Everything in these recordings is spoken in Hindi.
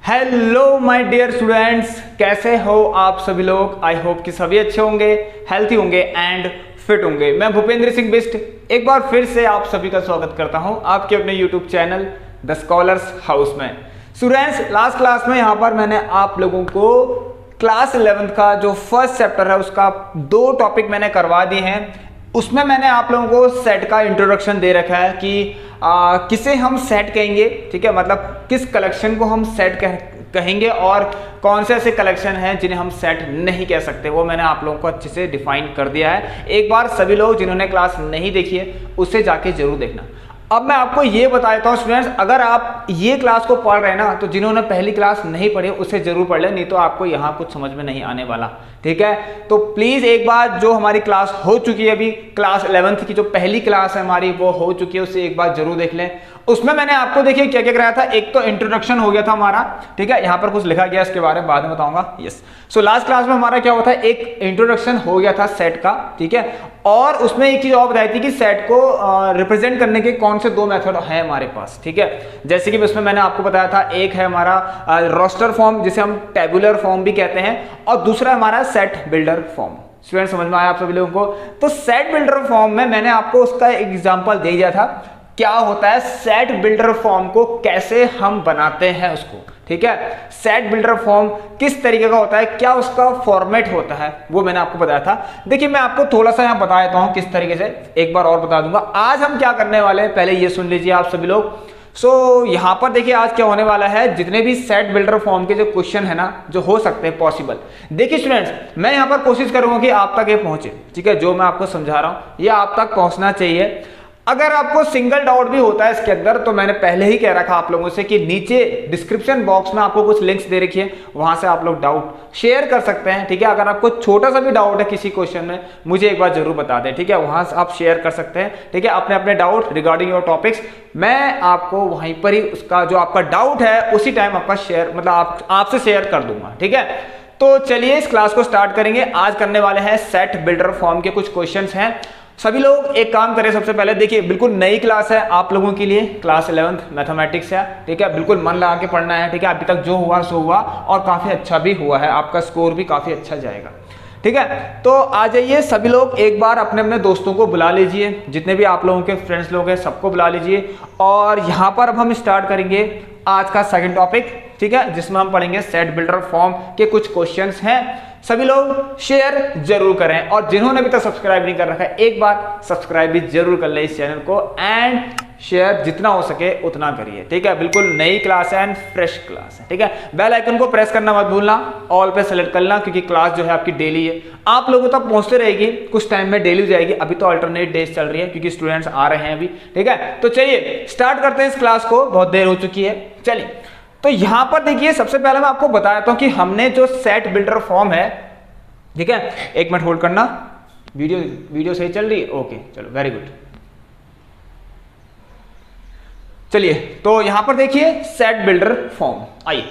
हेलो माय डियर स्टूडेंट्स, कैसे हो आप सभी लोग। आई होप कि सभी अच्छे होंगे, हेल्थी होंगे एंड फिट होंगे। मैं भूपेंद्र सिंह बिष्ट एक बार फिर से आप सभी का स्वागत करता हूं आपके अपने YouTube channel the scholars house में। स्टूडेंट्स, लास्ट क्लास में यहाँ पर मैंने आप लोगों को क्लास 11th का जो फर्स्ट चैप्टर है उसका 2 टॉपिक मैंने करवा दिए हैं। उसमें मैंने आप लोगों को सेट का इंट्रोडक्शन दे रखा है कि किसे हम सेट कहेंगे, ठीक है, मतलब किस कलेक्शन को हम सेट कहेंगे और कौन से ऐसे कलेक्शन हैं जिन्हें हम सेट नहीं कह सकते, वो मैंने आप लोगों को अच्छे से डिफाइन कर दिया है। एक बार सभी लोग जिन्होंने क्लास नहीं देखी है उसे जाके जरूर देखना। अब मैं आपको ये बता देता हूँ स्टूडेंट्स, अगर आप ये क्लास को पढ़ रहे हैं ना, तो जिन्होंने पहली क्लास नहीं पढ़ी उसे जरूर पढ़ लें, नहीं तो आपको यहाँ कुछ समझ में नहीं आने वाला, ठीक है। तो प्लीज एक बार जो हमारी क्लास हो चुकी है अभी क्लास 11th की जो पहली क्लास है हमारी वो हो चुकी है, उसे एक बार जरूर देख लें। उसमें मैंने आपको देखिए क्या क्या कराया था। एक तो इंट्रोडक्शन हो गया था हमारा, ठीक है, यहाँ पर कुछ लिखा गया इसके बारे में बाद में बताऊंगा। यस, सो लास्ट क्लास में हमारा क्या हुआ था, एक इंट्रोडक्शन हो गया था सेट का, ठीक है, और उसमें एक चीज और बताई थी कि सेट को रिप्रेजेंट करने के कौन से 2 मेथड है हमारे पास, ठीक है। जैसे कि उसमें मैंने आपको बताया था, एक है हमारा रोस्टर फॉर्म जिसे हम टेबुलर फॉर्म भी कहते हैं, और दूसरा हमारा सेट बिल्डर फॉर्म। स्टूडेंट समझ में आया आप सभी लोगों को। तो सेट बिल्डर फॉर्म में मैंने आपको उसका एग्जांपल दे दिया था, क्या होता है सेट बिल्डर फॉर्म को कैसे हम बनाते हैं उसको, ठीक है। सेट बिल्डर फॉर्म किस तरीके का होता है, क्या उसका फॉर्मेट होता है, वो मैंने आपको बताया था। देखिए मैं आपको थोड़ा सा यहां बता देता हूं किस तरीके से, एक बार और बता दूंगा। आज हम क्या करने वाले हैं पहले ये सुन लीजिए आप सभी लोग। यहां पर देखिए आज क्या होने वाला है, जितने भी सेट बिल्डर फॉर्म के जो क्वेश्चन है ना जो हो सकते हैं पॉसिबल, देखिए स्टूडेंट्स मैं यहां पर कोशिश करूंगा कि आप तक ये पहुंचे, ठीक है। जो मैं आपको समझा रहा हूं ये आप तक पहुंचना चाहिए। अगर आपको सिंगल डाउट भी होता है इसके अंदर, तो मैंने पहले ही कह रखा आप लोगों से कि नीचे डिस्क्रिप्शन बॉक्स में आपको कुछ लिंक्स दे रखी है, वहां से आप लोग डाउट शेयर कर सकते हैं, ठीक है। अगर आपको छोटा सा भी डाउट है किसी क्वेश्चन में, मुझे एक बार जरूर बता दें, ठीक है, वहां से आप शेयर कर सकते हैं, ठीक है, अपने अपने डाउट रिगार्डिंग योर टॉपिक्स। मैं आपको वहीं पर ही उसका जो आपका डाउट है उसी टाइम आपका शेयर, मतलब आपसे शेयर कर दूंगा, ठीक है। तो चलिए इस क्लास को स्टार्ट करेंगे। आज करने वाले हैं सेट बिल्डर फॉर्म के कुछ क्वेश्चन हैं। सभी लोग एक काम करें, सबसे पहले देखिए बिल्कुल नई क्लास है आप लोगों के लिए, क्लास 11th मैथमेटिक्स है, ठीक है, बिल्कुल मन लगा के पढ़ना है, ठीक है। अभी तक जो हुआ सो हुआ और काफी अच्छा भी हुआ है, आपका स्कोर भी काफी अच्छा जाएगा, ठीक है। तो आ जाइए सभी लोग, एक बार अपने अपने दोस्तों को बुला लीजिए, जितने भी आप लोगों के फ्रेंड्स लोग हैं सबको बुला लीजिए, और यहाँ पर अब हम स्टार्ट करेंगे आज का सेकंड टॉपिक, ठीक है, जिसमें हम पढ़ेंगे सेट बिल्डर फॉर्म के कुछ क्वेश्चंस हैं। सभी लोग शेयर जरूर करें, और जिन्होंने अभी तक सब्सक्राइब नहीं कर रखा है एक बार सब्सक्राइब भी जरूर कर ले इस चैनल को, एंड शेयर जितना हो सके उतना करिए, ठीक है। बिल्कुल नई क्लास है एंड फ्रेश क्लास है, ठीक है। बेल आइकन को प्रेस करना मत भूलना, ऑल पे सेलेक्ट करना, क्योंकि क्लास जो है आपकी डेली है, आप लोगों तक पहुंचते रहेगी, कुछ टाइम में डेली हो जाएगी। अभी तो अल्टरनेट डेज चल रही है क्योंकि स्टूडेंट्स आ रहे हैं अभी, ठीक है। तो चलिए स्टार्ट करते हैं इस क्लास को, बहुत देर हो चुकी है। चलिए तो यहां पर देखिए सबसे पहले मैं आपको बता देता हूं कि हमने जो सेट बिल्डर फॉर्म है, ठीक है, एक मिनट होल्ड करना, वीडियो सही चल रही है, ओके चलो वेरी गुड। चलिए तो यहां पर देखिए सेट बिल्डर फॉर्म, आइए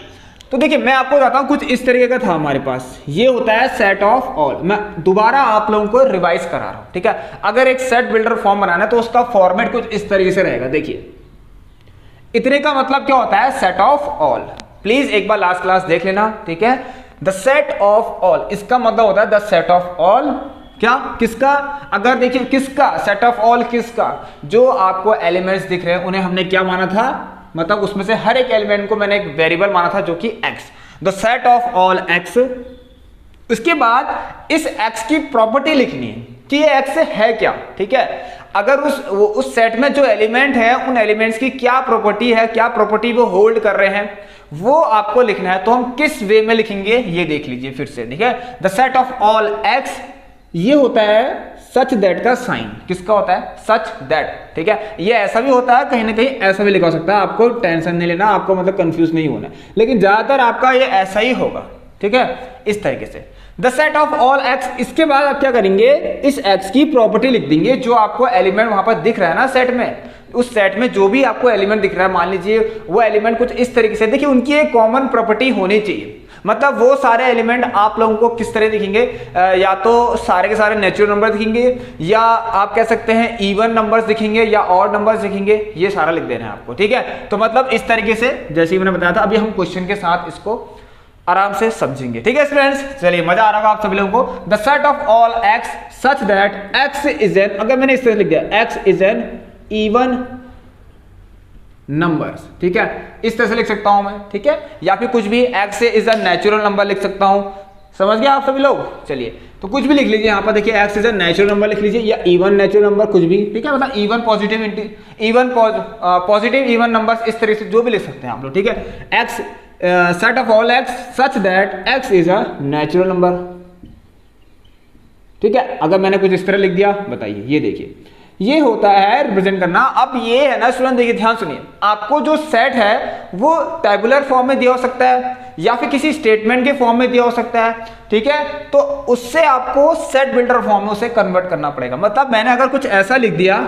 तो देखिए मैं आपको बताता हूं कुछ इस तरीके का था हमारे पास। ये होता है सेट ऑफ ऑल, मैं दोबारा आप लोगों को रिवाइज करा रहा हूं, ठीक है। अगर एक सेट बिल्डर फॉर्म बनाना है तो उसका फॉर्मेट कुछ इस तरीके से रहेगा। देखिए इतने का मतलब क्या होता है, सेट ऑफ ऑल। प्लीज एक बार लास्ट क्लास देख लेना, ठीक है। द सेट ऑफ ऑल, इसका मतलब होता है द सेट ऑफ ऑल, क्या, किसका, अगर देखिए किसका, सेट ऑफ ऑल किसका, जो आपको एलिमेंट्स दिख रहे हैं उन्हें हमने क्या माना था, मतलब उसमें से हर एक एलिमेंट को मैंने एक वेरिएबल माना था जो कि x, the set of all x। उसके बाद इस x की प्रॉपर्टी लिखनी है कि ये x है क्या, ठीक है। अगर उस सेट में जो एलिमेंट है उन एलिमेंट्स की क्या प्रॉपर्टी है, क्या प्रॉपर्टी वो होल्ड कर रहे हैं, वो आपको लिखना है। तो हम किस वे में लिखेंगे ये देख लीजिए फिर से, ठीक है। The set of all x, ये होता है सच दैट का साइन, किसका होता है, सच दैट, ठीक है। ये ऐसा भी होता है, कहीं ना कहीं ऐसा भी लिखा हो सकता है, आपको टेंशन नहीं लेना, आपको मतलब कंफ्यूज नहीं होना, लेकिन ज्यादातर आपका ये ऐसा ही होगा, ठीक है, इस तरीके से। The set of all x, इसके बाद आप क्या करेंगे, इस x की प्रॉपर्टी लिख देंगे, जो आपको एलिमेंट वहां पर दिख रहा है ना सेट में, उस सेट में जो भी आपको एलिमेंट दिख रहा है, मान लीजिए वो एलिमेंट कुछ इस तरीके से, देखिए उनकी एक कॉमन प्रॉपर्टी होनी चाहिए। मतलब वो सारे एलिमेंट आप लोगों को किस तरह दिखेंगे, या तो सारे के सारे नेचुरल नंबर दिखेंगे, या आप कह सकते हैं इवन नंबर्स दिखेंगे, या ऑड नंबर्स दिखेंगे, ये सारा लिख देना है आपको, ठीक है। तो मतलब इस तरीके से जैसे ही मैंने बताया था, अभी हम क्वेश्चन के साथ इसको आराम से समझेंगे, ठीक है स्टूडेंट्स। चलिए मजा आ रहा होगा आप सभी लोगों को। The set of all x such that x is an, अगर मैंने इस तरह लिख दिया x is an even numbers, ठीक है, इस तरह से लिख सकता हूं मैं, ठीक है, या फिर कुछ भी x is a natural number लिख सकता हूं। समझ गए आप सभी लोग। चलिए तो कुछ भी लिख लीजिए, यहां पर देखिए x is a natural number लिख लीजिए, या इवन नेचुरल नंबर, कुछ भी, ठीक है, मतलब इवन पॉजिटिव इवन नंबर्स, इस तरह से जो भी लिख सकते हैं आप लोग, ठीक है। X set of all x such that x is a natural number, ठीक है। अगर मैंने कुछ इस तरह लिख दिया, बताइए, ये देखिए, ये होता है रिप्रेजेंट करना। अब ये है ना स्टूडेंट, देखिए ध्यान सुनिए, आपको जो सेट है वो टेबुलर फॉर्म में दिया हो सकता है, या फिर किसी स्टेटमेंट के फॉर्म में दिया हो सकता है, ठीक है। तो उससे आपको सेट बिल्डर फॉर्म में उसे कन्वर्ट करना पड़ेगा। मतलब मैंने अगर कुछ ऐसा लिख दिया,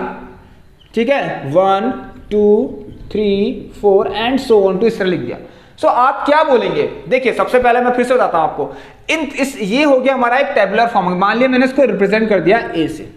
ठीक है, 1 2 3 4 एंड सो ऑन टू, इस तरह लिख दिया, सो आप क्या बोलेंगे। देखिए सबसे पहले मैं फिर से बताता हूं आपको, ये हो गया हमारा एक टेबुलर फॉर्म। मान लिया मैंने इसको रिप्रेजेंट कर दिया ए से।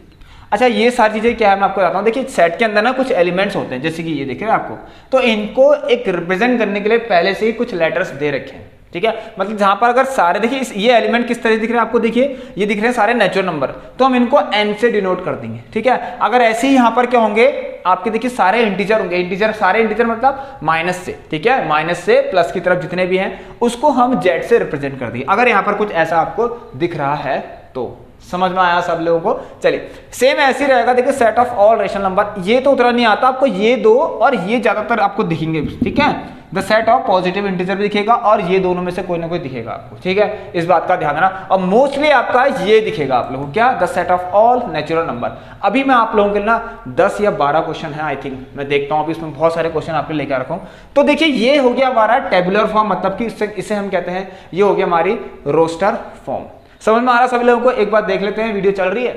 अच्छा, ये सारी चीजें क्या है मैं आपको बताता हूं। देखिए सेट के अंदर ना कुछ एलिमेंट्स होते हैं, जैसे कि ये देखिए आपको, तो इनको एक रिप्रेजेंट करने के लिए पहले से ही कुछ लेटर्स दे रखे हैं, ठीक है। मतलब जहां पर अगर सारे, देखिए ये एलिमेंट किस तरह दिख रहे हैं आपको, देखिए ये दिख रहे हैं सारे नेचुरल नंबर, तो हम इनको n से डिनोट कर देंगे, ठीक है। अगर ऐसे ही यहां पर क्या होंगे आपके, देखिए सारे इंटीजर होंगे, इंटीजर सारे इंटीजर मतलब माइनस से, ठीक है, माइनस से प्लस की तरफ जितने भी हैं उसको हम z से रिप्रेजेंट कर देंगे। अगर यहां पर कुछ ऐसा आपको दिख रहा है तो समझ में आया सब लोगों को। चलिए सेम ऐसे ही रहेगा, देखिए set of all rational number, ये तो उतना नहीं आता आपको, ये दो और ये ज्यादातर आपको दिखेंगे, ठीक है। The set of positive integer भी दिखेगा, और ये दोनों में से कोई ना कोई दिखेगा आपको, ठीक है, इस बात का ध्यान रखना। और मोस्टली आपका ये दिखेगा आप लोगों को, क्या, the set of all natural number. अभी मैं आप लोगों के लिए ना 10 या 12 क्वेश्चन है आई थिंक, मैं देखता हूँ अभी इसमें बहुत सारे क्वेश्चन आपके लेकर रखा हूँ। तो देखिए ये हो गया हमारा टेबुलर फॉर्म, मतलब कि इसे हम कहते हैं, ये हो गया हमारी रोस्टर फॉर्म। समझ में आ रहा सभी लोगों को। एक बार देख लेते हैं, वीडियो चल रही है,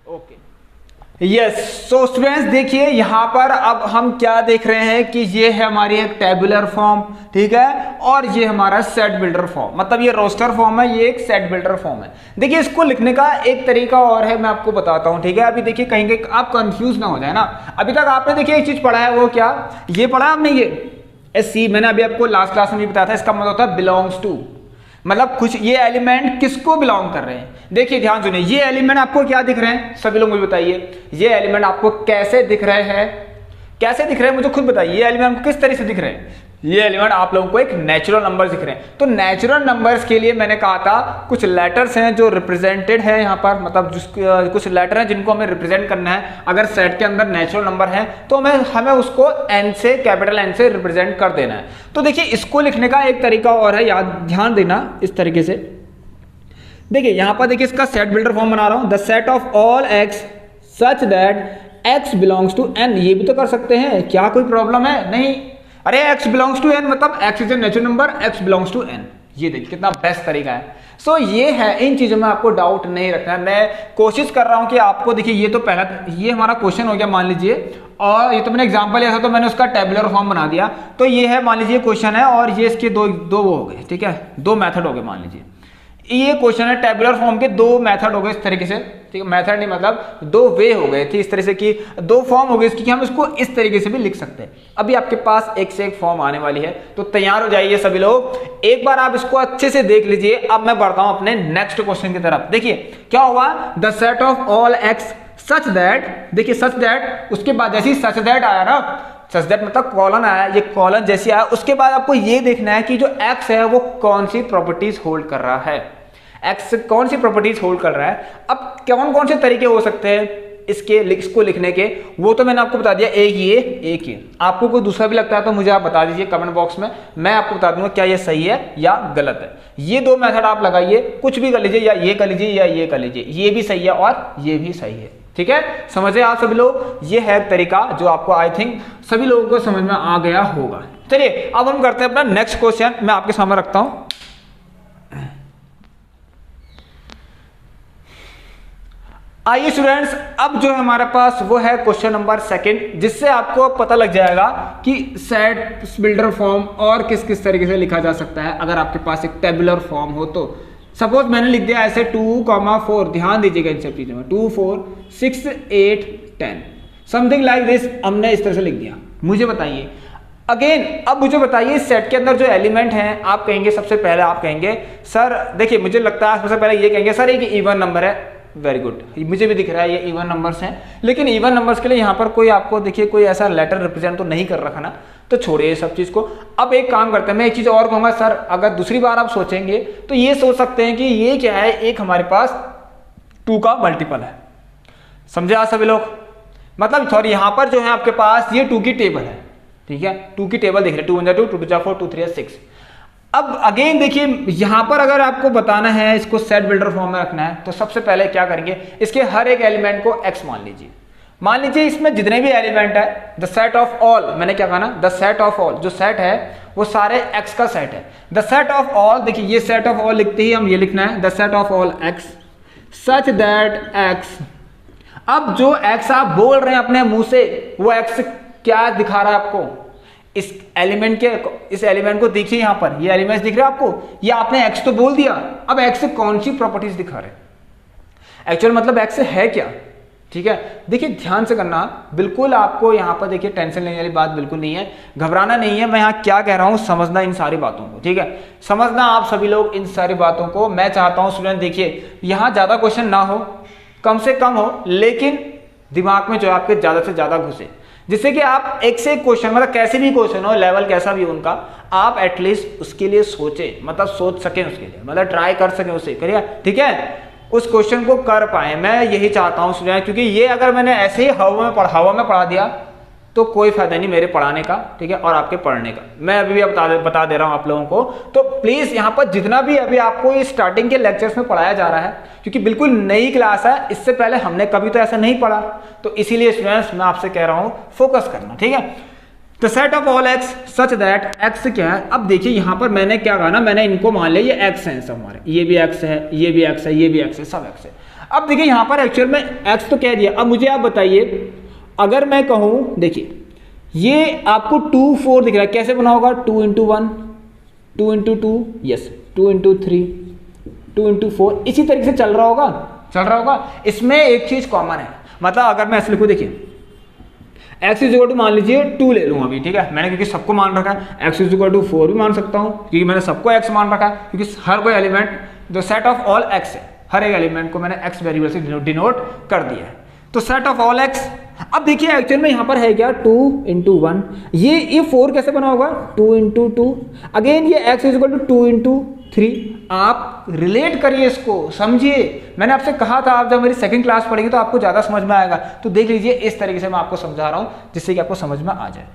ओके, यस। सो स्टूडेंट्स देखिए यहां पर अब हम क्या देख रहे हैं कि ये है हमारी एक टेबुलर फॉर्म, ठीक है, और ये हमारा सेट बिल्डर फॉर्म, मतलब ये रोस्टर फॉर्म है, ये एक सेट बिल्डर फॉर्म है। देखिए इसको लिखने का एक तरीका और है, मैं आपको बताता हूं, ठीक है। अभी देखिए कहीं आप कंफ्यूज ना हो जाए ना। अभी तक आपने देखिए एक चीज पढ़ा है, वो क्या, ये पढ़ा आपने, ये सी, मैंने अभी आपको लास्ट क्लास में भी बताया था, इसका मतलब होता है बिलोंग्स टू, मतलब कुछ ये एलिमेंट किसको बिलोंग कर रहे हैं। देखिए ध्यान सुनिए, ये एलिमेंट आपको क्या दिख रहे हैं, सभी लोग मुझे बताइए, ये एलिमेंट आपको कैसे दिख रहे हैं, कैसे दिख रहे हैं मुझे खुद बताइए, ये एलिमेंट आपको किस तरह से दिख रहे हैं। ये एलिमेंट आप लोगों को एक नेचुरल नंबर दिख रहे हैं। तो नेचुरल नंबर्स के लिए मैंने कहा था कुछ लेटर्स हैं जो रिप्रेजेंटेड है यहाँ पर, मतलब कुछ लेटर हैं जिनको हमें रिप्रेजेंट करना है। अगर सेट के अंदर नेचुरल नंबर है तो हमें उसको n से, कैपिटल N से रिप्रेजेंट कर देना है। तो देखिए इसको लिखने का एक तरीका और है, याद ध्यान देना इस तरीके से। देखिए यहाँ पर देखिए इसका सेट बिल्डर फॉर्म बना रहा हूँ, the set of all x such that x belongs to n। ये भी तो कर सकते हैं, क्या कोई प्रॉब्लम है, नहीं। अरे x बिलोंग्स टू n मतलब x is a natural number, x belongs to n। ये देखिए कितना बेस्ट तरीका है। सो ये है, इन चीजों में आपको डाउट नहीं रखना है। मैं कोशिश कर रहा हूं कि आपको, देखिए ये तो पहला, ये हमारा क्वेश्चन हो गया मान लीजिए, और ये तो मैंने एग्जांपल लिया था तो मैंने उसका टेबुलर फॉर्म बना दिया। तो ये है मान लीजिए क्वेश्चन है, और ये इसके दो वो हो गए, ठीक है, दो मेथड हो गए। मान लीजिए ये क्वेश्चन है, टेबुलर फॉर्म के दो मेथड हो गए इस तरीके से, ठीक है, मेथड नहीं मतलब दो वे हो गए थे इस तरह से, कि दो फॉर्म हो गए इसकी, कि हम इसको इस तरीके से भी लिख सकते हैं। अभी आपके पास एक से एक फॉर्म आने वाली है, तो तैयार हो जाइए सभी लोग। एक बार आप इसको अच्छे से देख लीजिए। अब मैं बढ़ता हूं अपने नेक्स्ट क्वेश्चन की तरफ। देखिए क्या होगा, the set of all x such that, देखिए सच दैट, उसके बाद जैसे ही सच दैट आया ना, सच दैट मतलब कॉलन आया, ये कॉलन जैसे आया, उसके बाद आपको ये देखना है कि जो एक्स है वो कौन सी प्रॉपर्टीज होल्ड कर रहा है, एक्स कौन सी प्रॉपर्टीज होल्ड कर रहा है। अब कौन कौन से तरीके हो सकते हैं इसको लिखने के, वो तो मैंने आपको बता दिया, एक ये। आपको कोई दूसरा भी लगता है तो मुझे आप बता दीजिए कमेंट बॉक्स में, मैं आपको बता दूंगा क्या ये सही है या गलत है। ये दो मेथड आप लगाइए, कुछ भी कर लीजिए, या ये कर लीजिए या ये कर लीजिए, ये भी सही है और ये भी सही है, ठीक है। समझे आप सभी लोग, ये है तरीका जो आपको आई थिंक सभी लोगों को समझ में आ गया होगा। चलिए अब हम करते हैं अपना नेक्स्ट क्वेश्चन, मैं आपके सामने रखता हूं। आइए स्टूडेंट्स, अब जो है हमारे पास वो है क्वेश्चन नंबर सेकंड, जिससे आपको पता लग जाएगा कि सेट बिल्डर फॉर्म और किस किस तरीके से लिखा जा सकता है अगर आपके पास एक टेबुलर फॉर्म हो तो। सपोज मैंने लिख दिया ऐसे 2,4, ध्यान दीजिएगा इन सब चीजों में, 2, 4, 6, 8, 10 समथिंग लाइक दिस, हमने इस तरह से लिख दिया। मुझे बताइए अगेन, अब मुझे बताइए इस सेट के अंदर जो एलिमेंट हैं, आप कहेंगे सबसे पहले आप कहेंगे सर देखिए मुझे लगता है सबसे पहले ये कहेंगे सर एक इवन नंबर है। वेरी गुड, मुझे भी दिख रहा है ये इवन नंबर्स हैं, लेकिन इवन नंबर्स के लिए यहाँ पर कोई आपको देखिए कोई ऐसा लेटर रिप्रेजेंट तो नहीं कर रखा ना, तो छोड़िए सब चीज़ को। अब एक काम करते हैं, मैं एक चीज़ और कहूँगा सर, अगर दूसरी बार आप सोचेंगे तो ये सोच सकते हैं कि ये क्या है, एक हमारे पास 2 का मल्टीपल है। समझे आप सभी लोग? मतलब सॉरी, यहाँ पर जो है आपके पास ये 2 की टेबल है, ठीक है, 2 की टेबल दिख रही है, 2 1 2, 2 2 4, 2 3 6। अब अगेन देखिए यहां पर अगर आपको बताना है, इसको सेट बिल्डर फॉर्म में रखना है, तो सबसे पहले क्या करेंगे, इसके हर एक एलिमेंट को x मान लीजिए। मान लीजिए इसमें जितने भी एलिमेंट है, द सेट ऑफ ऑल, मैंने क्या कहा ना, द सेट ऑफ ऑल, जो सेट है वो सारे x का सेट है। द सेट ऑफ ऑल, देखिए ये सेट ऑफ ऑल लिखते ही हम ये लिखना है, the set of all x such that x। अब जो x आप बोल रहे हैं अपने मुंह से, वो x क्या दिखा रहा है आपको, इस एलिमेंट को देखिए, यहां पर ये एलिमेंट्स दिख रहे हैं आपको, ये आपने x तो बोल दिया, अब x से कौन सी प्रॉपर्टीज दिखा रहे हैं, एक्चुअल मतलब x से है क्या, ठीक है। देखिए ध्यान से करना, बिल्कुल आपको यहां पर देखिए टेंशन लेने वाली बात बिल्कुल नहीं है, घबराना नहीं है, मैं यहां क्या कह रहा हूं समझना इन सारी बातों को, ठीक है, समझना आप सभी लोग इन सारी बातों को। मैं चाहता हूं स्टूडेंट देखिए यहां ज्यादा क्वेश्चन ना हो, कम से कम हो, लेकिन दिमाग में जो है आपके ज्यादा से ज्यादा घुसे, जिससे कि आप एक से एक क्वेश्चन, मतलब कैसे भी क्वेश्चन हो, लेवल कैसा भी हो उनका, आप एटलीस्ट उसके लिए सोचे, मतलब सोच सकें उसके लिए, मतलब ट्राई कर सकें उसे, करिए, ठीक है, उस क्वेश्चन को कर पाए। मैं यही चाहता हूं स्टूडेंट, क्योंकि ये अगर मैंने ऐसे ही हवा में पढ़ा दिया तो कोई फायदा नहीं मेरे पढ़ाने का, ठीक है, और आपके पढ़ने का। मैं अभी भी बता दे रहा हूं आप लोगों को, तो प्लीज यहाँ पर जितना भी अभी आपको ये स्टार्टिंग के लेक्चर्स में पढ़ाया जा रहा है, क्योंकि बिल्कुल नई क्लास है, इससे पहले हमने कभी तो ऐसा नहीं पढ़ा, तो इसीलिए स्टूडेंट्स मैं आपसे कह रहा हूं फोकस करना, ठीक है। The set of all x such that x क्या है, अब देखिए यहां पर मैंने क्या कहा ना, मैंने इनको मान लिया ये x है, सब हमारे, ये भी x है, ये भी x है, ये भी x है, सब x है। अब देखिए यहां पर एक्चुअल में x तो कह दिया, अब मुझे आप बताइए अगर मैं कहूं, देखिए ये आपको 2 4 दिख रहा है, कैसे बना होगा, 2 × 1, 2 × 2, यस, 2 × 3, 2 × 4, इसी तरीके से चल रहा होगा। इसमें एक चीज कॉमन है, मतलब अगर मैं ऐसे लिखूं, देखिए x = मान लीजिए 2 ले लूँ अभी, ठीक है, मैंने क्योंकि सबको मान रखा है, x = 4 भी मान सकता हूँ, क्योंकि मैंने सबको x मान रखा है, क्योंकि हर कोई एलिमेंट जो सेट ऑफ ऑल x है, हर एक एलिमेंट को मैंने x वेरिएबल से डिनोट कर दिया है, तो सेट ऑफ ऑल x। अब देखिए एक्चुअल में यहाँ पर है क्या, 2 × 1, ये 4 कैसे बना होगा, 2 × 2, अगेन ये x = 2 × 3। आप रिलेट करिए इसको, समझिए, मैंने आपसे कहा था आप जब मेरी सेकंड क्लास पढ़ेंगे तो आपको ज्यादा समझ में आएगा, तो देख लीजिए इस तरीके से मैं आपको समझा रहा हूं जिससे कि आपको समझ में आ जाए।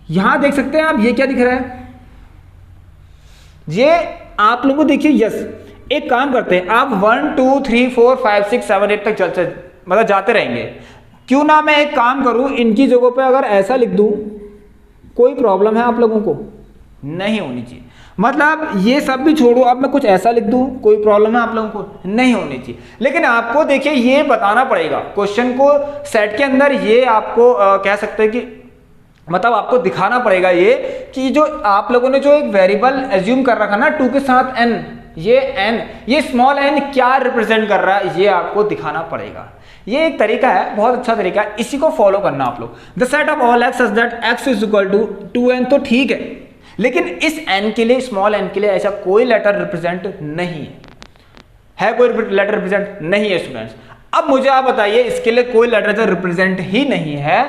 यहां देख सकते हैं आप, ये क्या दिख रहा है, ये आप लोगों को देखिए, यस, एक काम करते हैं, आप 1 2 3 4 5 6 7 8 तक चलते मतलब जाते रहेंगे, क्यों ना मैं एक काम करूं, इनकी जगहों पे अगर ऐसा लिख दूं, कोई प्रॉब्लम है आप लोगों को, नहीं होनी चाहिए, मतलब ये सब भी छोड़ो, अब मैं कुछ ऐसा लिख दूं, कोई प्रॉब्लम है आप लोगों को, नहीं होनी चाहिए। लेकिन आपको देखिए ये बताना पड़ेगा क्वेश्चन को, सेट के अंदर ये आपको कह सकते हैं कि मतलब आपको दिखाना पड़ेगा ये कि जो आप लोगों ने जो एक वेरिएबल एज्यूम कर रखा ना 2 के साथ n, ये स्मॉल n क्या रिप्रेजेंट कर रहा है, ये आपको दिखाना पड़ेगा। ये एक तरीका है, बहुत अच्छा तरीका है, इसी को फॉलो करना आप लोग। The set of all x such that x = 2n, तो ठीक है, लेकिन इस n के लिए, स्मॉल n के लिए ऐसा कोई लेटर रिप्रेजेंट नहीं है, कोई लेटर रिप्रेजेंट नहीं है स्टूडेंट्स। अब मुझे आप बताइए इसके लिए कोई लेटर रिप्रेजेंट ही नहीं है,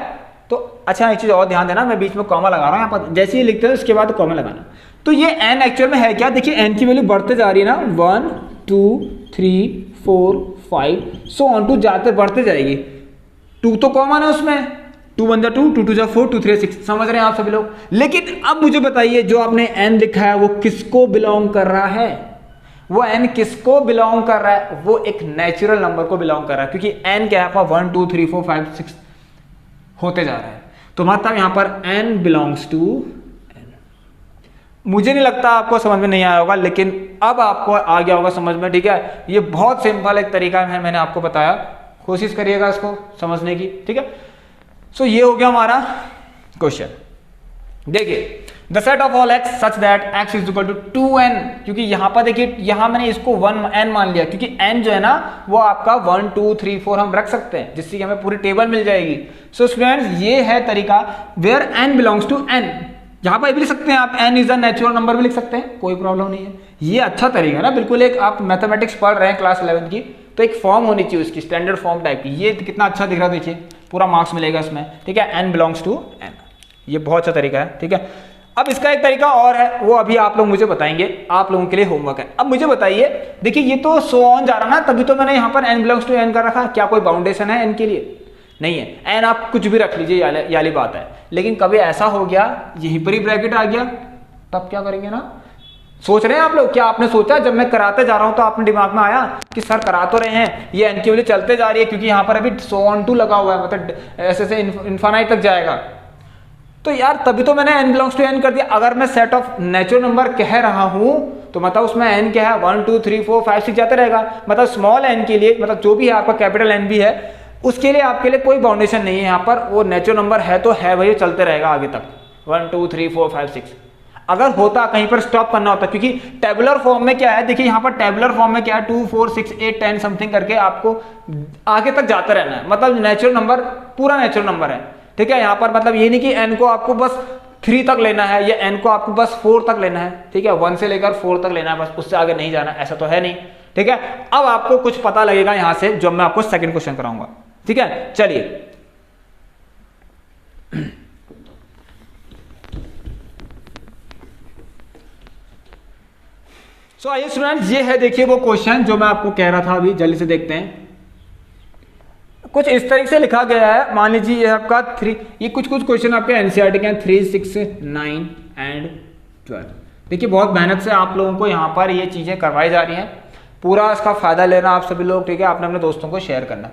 तो अच्छा एक चीज और ध्यान देना, मैं बीच में कॉमा लगा रहा हूं, यहाँ पर जैसे ही लिखते हैं उसके बाद कॉमा लगाना। तो ये n एक्चुअल में है क्या, देखिए n की वैल्यू बढ़ते जा रही है ना, 1 2 3 4 5 सो ऑन टू जाते बढ़ते जाएगी, 2 तो कॉमन है उसमें, 2 1 2, 2 2 4, 2 3 6, समझ रहे हैं आप सभी लोग। लेकिन अब मुझे बताइए जो आपने n लिखा है वो किसको बिलोंग कर रहा है, वो n किसको बिलोंग कर रहा है, वो एक नेचुरल नंबर को बिलोंग कर रहा है, क्योंकि n क्या है 1 2 3 4 5 6 होते जा रहा है, तो मतलब यहां पर n बिलोंग्स टू n। मुझे नहीं लगता आपको समझ में नहीं आया होगा, लेकिन अब आपको आ गया होगा समझ में, ठीक है। ये बहुत सिंपल एक तरीका है, मैंने आपको बताया, कोशिश करिएगा इसको समझने की, ठीक है। सो ये हो गया हमारा क्वेश्चन। देखिए the set of all x such that x is equal to 2n, क्योंकि यहाँ पर देखिए यहाँ मैंने इसको 1n मान लिया, क्योंकि n जो है ना वो आपका 1 2 3 4 हम रख सकते हैं, जिससे कि हमें पूरी टेबल मिल जाएगी। सो स्टूडेंट्स ये है तरीका where n belongs to n। यहाँ पर भी लिख सकते हैं आप n is a natural number भी लिख सकते हैं, कोई प्रॉब्लम नहीं है। ये अच्छा तरीका है ना, बिल्कुल एक आप मैथमेटिक्स पढ़ रहे हैं क्लास 11 की तो एक फॉर्म होनी चाहिए उसकी, स्टैंडर्ड फॉर्म टाइप की। ये कितना अच्छा दिख रहा है, देखिए पूरा मार्क्स मिलेगा इसमें, ठीक है। n बिलोंग्स टू n, ये बहुत अच्छा तरीका है, ठीक है। अब इसका एक तरीका और है, वो अभी आप लोग मुझे बताएंगे, आप लोगों के लिए होमवर्क है। अब मुझे बताइए, देखिए ये तो सो ऑन जा रहा ना, तभी तो मैंने यहाँ पर n बिलोंग्स टू n कर रखा। क्या कोई बाउंडेशन है n के लिए? नहीं है। n आप कुछ भी रख लीजिए, ये वाली बात है। लेकिन कभी ऐसा हो गया यहीं पर ही ब्रैकेट आ गया, तब क्या करेंगे ना? सोच रहे हैं आप लोग? क्या आपने सोचा जब मैं कराते जा रहा हूं तो आपने दिमाग में आया कि सर करा तो रहे हैं, ये n की वैल्यू चलते जा रही है, क्योंकि यहाँ पर अभी सो ऑन टू लगा हुआ है, मतलब ऐसे इन्फानाइट तक जाएगा। तो यार तभी तो मैंने n बिलोंग्स टू n कर दिया। अगर मैं सेट ऑफ नेचुरल नंबर कह रहा हूं तो मतलब उसमें n क्या है, 1 2 3 4 5 6 जाते रहेगा। मतलब स्मॉल n के लिए, मतलब जो भी है आपका कैपिटल N भी है, उसके लिए आपके लिए कोई बाउंडेशन नहीं है यहाँ पर। वो नेचुरल नंबर है तो है वही, चलते रहेगा आगे तक 1 2 3 4 5 6। अगर होता कहीं पर स्टॉप करना होता, क्योंकि टेबुलर फॉर्म में क्या है, देखिए यहाँ पर टेबुलर फॉर्म में क्या है, 2 4 6 8 10 समथिंग करके आपको आगे तक जाते रहना है। मतलब नेचुरल नंबर पूरा नेचुरल नंबर है, ठीक है। यहाँ पर मतलब ये नहीं कि n को आपको बस 3 तक लेना है या n को आपको बस 4 तक लेना है, ठीक है। 1 से लेकर 4 तक लेना है बस, उससे आगे नहीं जाना, ऐसा तो है नहीं, ठीक है। अब आपको कुछ पता लगेगा यहाँ से, जब मैं आपको सेकंड क्वेश्चन कराऊंगा, ठीक है। चलिए सो आइए स्टूडेंट्स, ये है देखिए वो क्वेश्चन जो मैं आपको कह रहा था, अभी जल्दी से देखते हैं। कुछ इस तरीके से लिखा गया है, मान लीजिए ये आपका 3, ये कुछ क्वेश्चन आपके एनसीईआरटी के हैं 3 6 9 एंड 12। देखिए बहुत मेहनत से आप लोगों को यहाँ पर ये चीजें करवाई जा रही हैं, पूरा इसका फायदा लेना आप सभी लोग, ठीक है। आपने अपने दोस्तों को शेयर करना।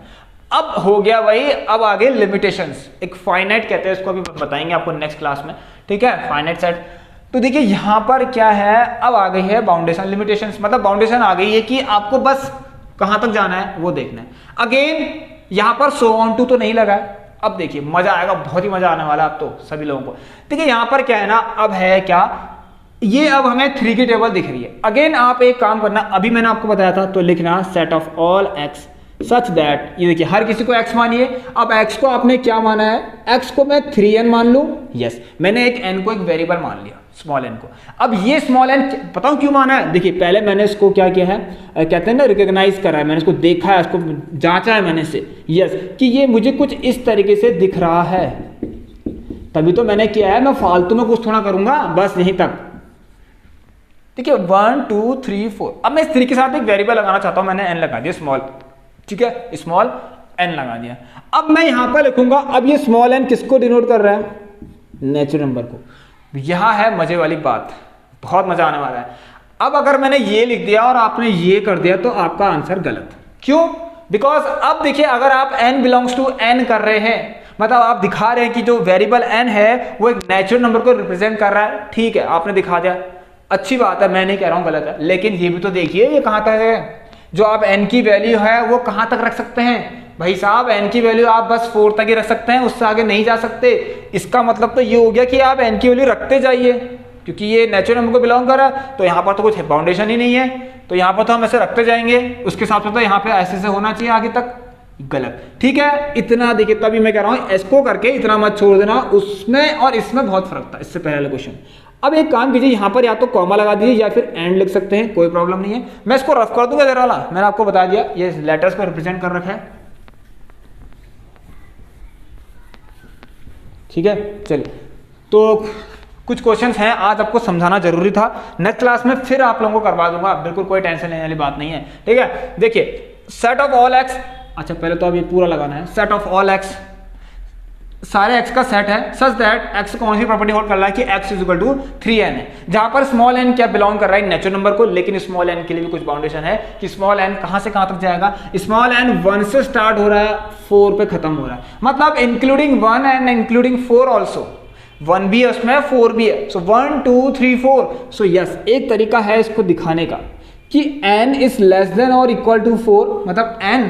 अब हो गया वही, अब आगे लिमिटेशंस, एक फाइनाइट कहते हैं इसको, अभी बताएंगे आपको नेक्स्ट क्लास में, ठीक है, फाइनाइट सेट। तो देखिए यहाँ पर क्या है, अब आ गई है बाउंडेशन लिमिटेशंस, मतलब बाउंडेशन आ गई है कि आपको बस कहां तक जाना है वो देखना है। अगेन यहाँ पर सो ऑन टू तो नहीं लगा है। अब देखिए मजा आएगा, बहुत ही मजा आने वाला अब तो सभी लोगों को। देखिए यहाँ पर क्या है ना, अब है क्या, ये अब हमें 3 की टेबल दिख रही है। अगेन आप एक काम करना, अभी मैंने आपको बताया था, तो लिखना set of all x such that, ये देखिए हर किसी को x मानिए। अब x को आपने क्या माना है, x को मैं 3n मान लूं, यस, मैंने एक n को एक वेरिएबल मान लिया, स्मॉल n को। अब ये स्मॉल n बताऊं क्यों माना है, देखिए पहले मैंने इसको क्या किया है, कहते हैं ना रिकॉग्नाइज करा है, मैंने इसको देखा है, इसको जांचा है मैंने इसे, यस, कि ये मुझे कुछ इस तरीके से दिख रहा है, तभी तो मैंने किया है। मैं फालतू में कुछ थोड़ा करूंगा, बस यहीं तक। देखिए 1 2 3 4। अब मैं इस तरीके के साथ एक वेरिएबल लगाना चाहता हूं, मैंने n लगा दिया स्मॉल, ठीक है, स्मॉल n लगा दिया। अब मैं यहां पर लिखूंगा, अब ये स्मॉल n किसको डिनोट कर रहा है, नेचुरल नंबर को। यहां है मजे वाली बात, बहुत मजा आने वाला है। अब अगर मैंने ये लिख दिया और आपने ये कर दिया तो आपका आंसर गलत। क्यों? बिकॉज अब देखिए अगर आप n बिलोंग्स टू n कर रहे हैं, मतलब आप दिखा रहे हैं कि जो वेरिएबल n है वो एक नेचुरल नंबर को रिप्रेजेंट कर रहा है, ठीक है, आपने दिखा दिया, अच्छी बात है, मैं नहीं कह रहा हूं गलत है, लेकिन ये भी तो देखिए ये कहां तक है, जो आप n की वैल्यू है वो कहां तक रख सकते हैं भाई साहब। n की वैल्यू आप बस 4 तक ही रख सकते हैं, उससे आगे नहीं जा सकते। इसका मतलब तो ये हो गया कि आप n की वैल्यू रखते जाइए, क्योंकि ये नेचुरल नंबर को बिलोंग कर रहा है, तो यहाँ पर तो कुछ बाउंडेशन ही नहीं है, तो यहाँ पर तो हम ऐसे रखते जाएंगे, उसके हिसाब से तो यहाँ पे ऐसे से होना चाहिए आगे तक, गलत, ठीक है। इतना देखिए, तभी मैं कह रहा हूँ इसको करके इतना मत छोड़ देना, उसमें और इसमें बहुत फर्क था इससे पहले क्वेश्चन। अब एक काम कीजिए, यहाँ पर या तो कॉमा लगा दीजिए या फिर एंड लिख सकते हैं, कोई प्रॉब्लम नहीं है। मैं इसको रफ कर दूंगा, जरा मैंने आपको बता दिया, ये लेटर्स को रिप्रेजेंट कर रखा है, ठीक है। चलिए, तो कुछ क्वेश्चंस हैं, आज आपको समझाना जरूरी था, नेक्स्ट क्लास में फिर आप लोगों को करवा दूंगा, बिल्कुल कोई टेंशन लेने वाली बात नहीं है, ठीक है। देखिए सेट ऑफ ऑल एक्स, अच्छा पहले तो अब ये पूरा लगाना है, सेट ऑफ ऑल एक्स, सारे x का सेट है, सच दैट x कौन सी प्रॉपर्टी होल्ड कर रहा है कि x is equal to 3n है, जहां पर स्मॉल n क्या बिलोंग कर रहा है, नेचुरल नंबर को, लेकिन स्मॉल n के लिए भी कुछ बाउंडेशन है कि स्मॉल n कहां से कहां तक जाएगा। स्मॉल n 1 से स्टार्ट हो रहा है, 4 पे खत्म हो रहा है, मतलब इंक्लूडिंग 1 एंड इंक्लूडिंग 4 ऑल्सो, 1 भी है उसमें 4 भी है, सो 1 2 3 4। सो यस, एक तरीका है इसको दिखाने का कि n इज लेस देन और इक्वल टू 4, मतलब n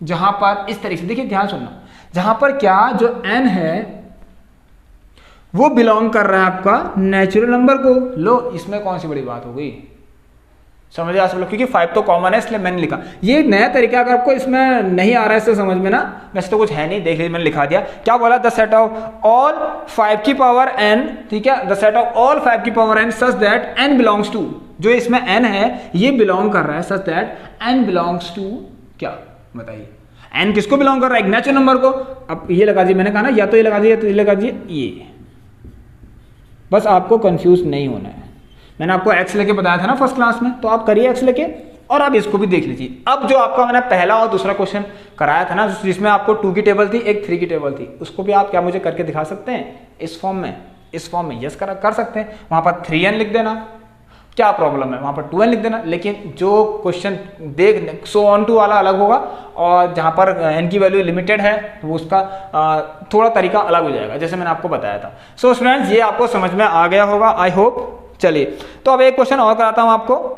जहां पर इस तरीके से, देखिए ध्यान सुनना, जहां पर क्या जो n है वो बिलोंग कर रहा है आपका नेचुरल नंबर को। लो इसमें कौन सी बड़ी बात हो गई, समझ आ सब लोग, क्योंकि 5 तो कॉमन है इसलिए मैंने लिखा। ये नया तरीका, अगर आपको इसमें नहीं आ रहा है इससे समझ में ना, वैसे तो कुछ है नहीं, देख लीजिए मैंने लिखा दिया। क्या बोला, द सेट ऑफ ऑल 5 की पावर n, ठीक है, द सेट ऑफ ऑल 5 की power n such that n belongs to, जो इसमें n है ये बिलोंग कर रहा है such that n belongs to, क्या बताइए n किसको बिलोंग कर रहा है, एक नेचुरल नंबर को। अब ये लगा दीजिए, मैंने कहा ना या तो ये लगा दीजिए या तो ये लगा दीजिए, ये बस आपको कंफ्यूज नहीं होना है। मैंने आपको x लेके बताया था ना फर्स्ट क्लास में, तो आप करिए x लेके और आप इसको भी देख लीजिए। अब जो आपका मैंने पहला और दूसरा क्वेश्चन कराया था ना, जिसमें आपको 2 की टेबल थी, एक 3 की टेबल थी, उसको भी आप क्या मुझे करके दिखा सकते हैं इस फॉर्म में, इस फॉर्म में यस कर सकते हैं। वहां पर 3n लिख देना, क्या प्रॉब्लम है, वहां पर 2n लिख देना। लेकिन जो क्वेश्चन देख सो ऑन टू वाला अलग होगा, और जहां पर n की वैल्यू लिमिटेड है तो उसका थोड़ा तरीका अलग हो जाएगा, जैसे मैंने आपको बताया था। सो स्टूडेंट्स ये आपको समझ में आ गया होगा आई होप। चलिए तो अब एक क्वेश्चन और कराता हूं आपको।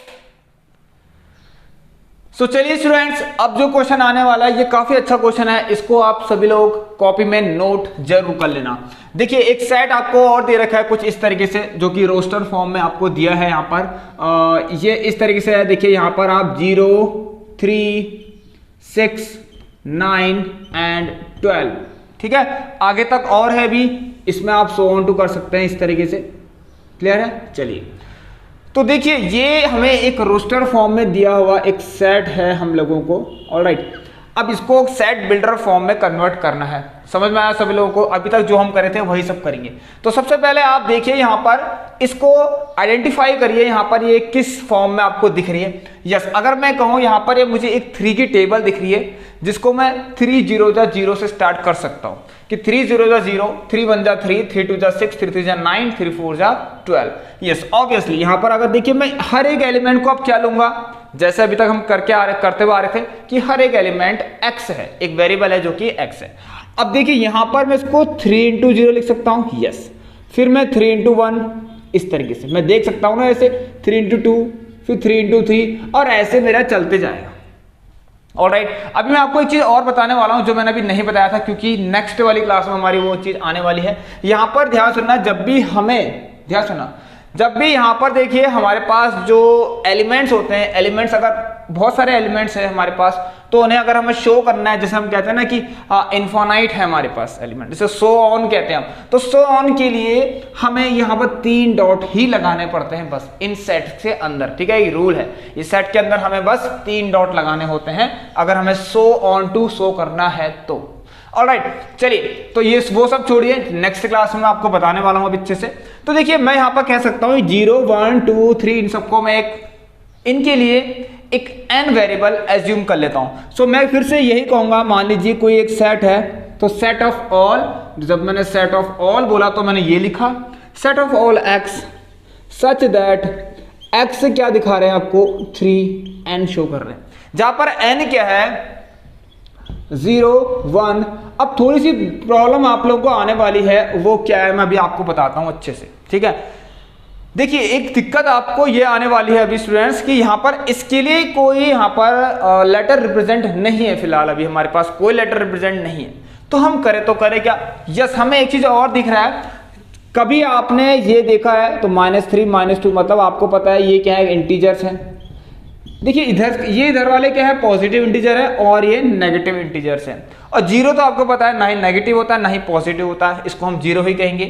सो चलिए स्टूडेंट्स, अब जो क्वेश्चन आने वाला है ये काफी अच्छा क्वेश्चन है, इसको आप सभी लोग कॉपी में नोट जरूर कर लेना। देखिए एक सेट आपको और दे रखा है कुछ इस तरीके से, जो कि रोस्टर फॉर्म में आपको दिया है। यहाँ पर ये इस तरीके से है, देखिए यहाँ पर आप 0, 3, 6, 9 एंड 12, ठीक है, आगे तक और है भी, इसमें आप सो ऑन टू कर सकते हैं इस तरीके से। क्लियर है। चलिए तो देखिए ये हमें एक रोस्टर फॉर्म में दिया हुआ एक सेट है हम लोगों को, ऑलराइट। अब इसको सेट बिल्डर फॉर्म में कन्वर्ट करना है। समझ में आया सभी लोगों को? अभी तक जो हम करे थे वही सब करेंगे। तो सबसे पहले आप देखिए यहाँ पर इसको आइडेंटिफाई करिए, यहाँ पर ये किस फॉर्म में आपको दिख रही है। यस, अगर मैं कहूँ यहाँ पर ये मुझे एक 3 की टेबल दिख रही है, जिसको मैं 3 0 0 से स्टार्ट कर सकता हूँ कि 3 0 0, 3 1 3, 3 2 6, 3 3 9, 3 4 12। यस, ऑब्वियसली यहाँ पर अगर देखिए मैं हर एक एलिमेंट को अब क्या लूंगा, जैसे अभी तक हम करते हुए आ रहे थे कि हर एक एलिमेंट x है, एक वेरिएबल है जो कि x है। अब देखिए यहां पर मैं इसको 3 × 0 लिख सकता हूं, यस, फिर मैं 3 × 1 इस तरीके से मैं देख सकता हूं ना, ऐसे 3 × 2, फिर 3 × 3 और ऐसे मेरा चलते जाएगा। ऑलराइट, अभी मैं आपको एक चीज और बताने वाला हूं जो मैंने अभी नहीं बताया था, क्योंकि नेक्स्ट वाली क्लास में हमारी वो चीज आने वाली है। यहां पर ध्यान सुनना, जब भी यहाँ पर देखिए हमारे पास जो एलिमेंट्स होते हैं, एलिमेंट्स अगर बहुत सारे एलिमेंट्स हैं हमारे पास, तो उन्हें अगर हमें शो करना है, जैसे हम कहते हैं ना कि इनफाइनाइट है हमारे पास एलिमेंट, जैसे सो ऑन कहते हैं हम, तो सो ऑन के लिए हमें यहाँ पर 3 डॉट ही लगाने पड़ते हैं बस इन सेट के अंदर। ठीक है, ये रूल है, इस सेट के अंदर हमें बस 3 डॉट लगाने होते हैं अगर हमें सो ऑन टू शो करना है तो। ऑलराइट, चलिए तो ये वो सब छोड़िए, नेक्स्ट क्लास में आपको बताने वाला हूं अच्छे से। तो देखिए मैं यहां पर कह सकता हूं 0 1 2 3 इन सबको मैं इनके लिए एक n वेरिएबल एज्यूम कर लेता हूं। सो मैं फिर से यही कहूंगा, मान लीजिए कोई एक सेट है, तो सेट ऑफ ऑल, जब मैंने सेट ऑफ ऑल बोला तो मैंने ये लिखा set of all x such that x क्या दिखा रहे हैं आपको 3n शो कर रहे हैं, जहां पर n क्या है 0 1। अब थोड़ी सी प्रॉब्लम आप लोगों को आने वाली है, वो क्या है मैं अभी आपको बताता हूं अच्छे से। ठीक है, देखिए एक दिक्कत आपको ये आने वाली है अभी स्टूडेंट्स कि यहाँ पर इसके लिए कोई यहाँ पर लेटर रिप्रेजेंट नहीं है, फिलहाल अभी हमारे पास कोई लेटर रिप्रेजेंट नहीं है, तो हम करें तो करें क्या। यस, हमें एक चीज और दिख रहा है, कभी आपने ये देखा है तो -3 -2 मतलब आपको पता है ये क्या है, इंटीजर्स हैं। देखिए इधर वाले क्या है, पॉजिटिव इंटीजर है और ये नेगेटिव इंटीजर्स हैं। और 0 तो आपको पता है ना ही नेगेटिव होता है ना ही पॉजिटिव होता है, इसको हम 0 ही कहेंगे।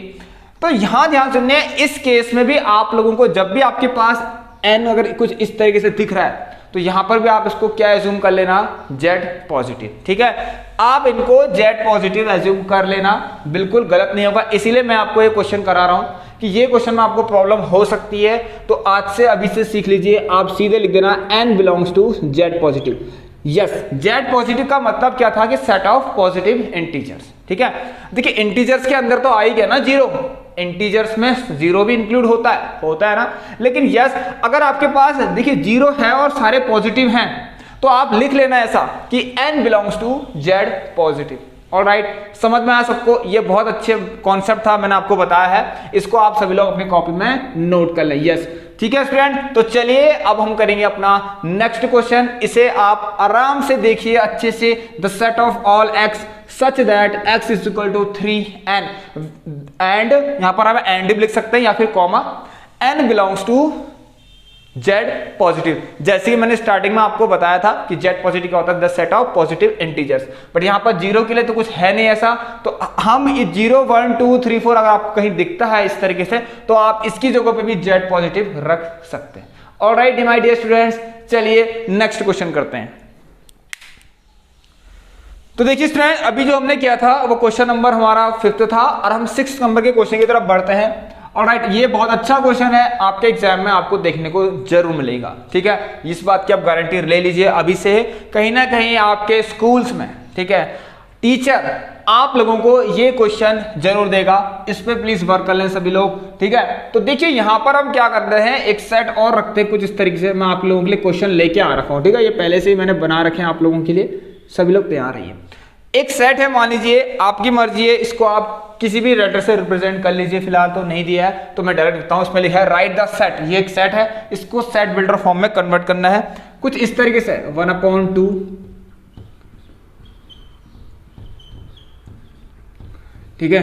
तो यहां ध्यान सुनने, इस केस में भी आप लोगों को जब भी आपके पास n अगर कुछ इस तरीके से दिख रहा है तो यहां पर भी आप इसको क्या एज्यूम कर लेना, Z पॉजिटिव। ठीक है, आप इनको Z पॉजिटिव एज्यूम कर लेना, बिल्कुल गलत नहीं होगा। इसीलिए मैं आपको ये क्वेश्चन करा रहा हूं कि ये क्वेश्चन में आपको प्रॉब्लम हो सकती है, तो आज से अभी से सीख लीजिए, आप सीधे लिख देना n belongs to Z positive. Yes, Z positive का मतलब क्या था कि सेट ऑफ पॉजिटिव इंटीजर्स। ठीक है, देखिए इंटीजर्स के अंदर तो आ ही गया ना 0, इंटीजर्स में 0 भी इंक्लूड होता है ना। लेकिन यस, अगर आपके पास देखिए 0 है और सारे पॉजिटिव हैं तो आप लिख लेना ऐसा कि n belongs to Z positive. Alright, समझ में आया सबको? ये बहुत अच्छे कॉन्सेप्ट था, मैंने आपको बताया है, इसको आप सभी लोग अपनी कॉपी में नोट कर लें। यस, ठीक है स्टूडेंट, तो चलिए अब हम करेंगे अपना नेक्स्ट क्वेश्चन। इसे आप आराम से देखिए अच्छे से। The set of all x such that x is equal to 3n and यहां पर आप एंड भी लिख सकते हैं या फिर comma n belongs to z positive. जैसे कि मैंने स्टार्टिंग में आपको बताया था कि z पॉजिटिव क्या होता है, the set of positive integers. But यहां पर जीरो के लिए तो कुछ है नहीं ऐसा, तो हम 0 1 2 3 4 अगर आपको कहीं दिखता है इस तरीके से तो आप इसकी जगह पे भी z पॉजिटिव रख सकते हैं। ऑलराइट माय डियर स्टूडेंट्स, चलिए नेक्स्ट क्वेश्चन करते हैं। तो देखिए स्टूडेंट, अभी जो हमने किया था वो क्वेश्चन नंबर हमारा 5th था और हम 6th नंबर के क्वेश्चन की तरफ बढ़ते हैं। ऑलराइट, ये बहुत अच्छा क्वेश्चन है, आपके एग्जाम में आपको देखने को जरूर मिलेगा। ठीक है, इस बात की आप गारंटी ले लीजिए अभी से। कहीं ना कहीं आपके स्कूल्स में, ठीक है, टीचर आप लोगों को ये क्वेश्चन जरूर देगा। इस पे प्लीज वर्क कर लें सभी लोग। ठीक है, तो देखिए यहां पर हम क्या कर रहे हैं, एक सेट और रखते हैं कुछ इस तरीके से। मैं आप लोगों के लिए क्वेश्चन लेके आ रखा हूं। ठीक है, ये पहले से ही मैंने बना रखे हैं आप लोगों के लिए, सभी लोग तैयार रहिए। एक सेट है, मान लीजिए आपकी मर्जी है, इसको आप किसी भी लेटर से रिप्रेजेंट कर लीजिए। फिलहाल तो नहीं दिया है तो मैं डायरेक्ट लिखता हूं। इसमें लिखा है राइट द सेट। ये एक सेट है, इसको सेट बिल्डर फॉर्म में कन्वर्ट करना है कुछ इस तरीके से। 1/2, ठीक है,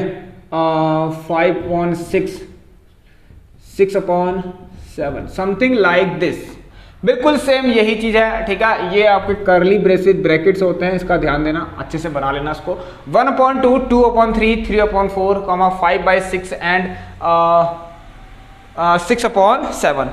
5/6, 6/7, समथिंग लाइक दिस। बिल्कुल सेम यही चीज है। ठीक है, ये आपके कर्ली ब्रैकेट्स होते हैं, इसका ध्यान देना, अच्छे से बना लेना इसको। 1/2, 2/3, 3/4, 5/6 एंड 6/7।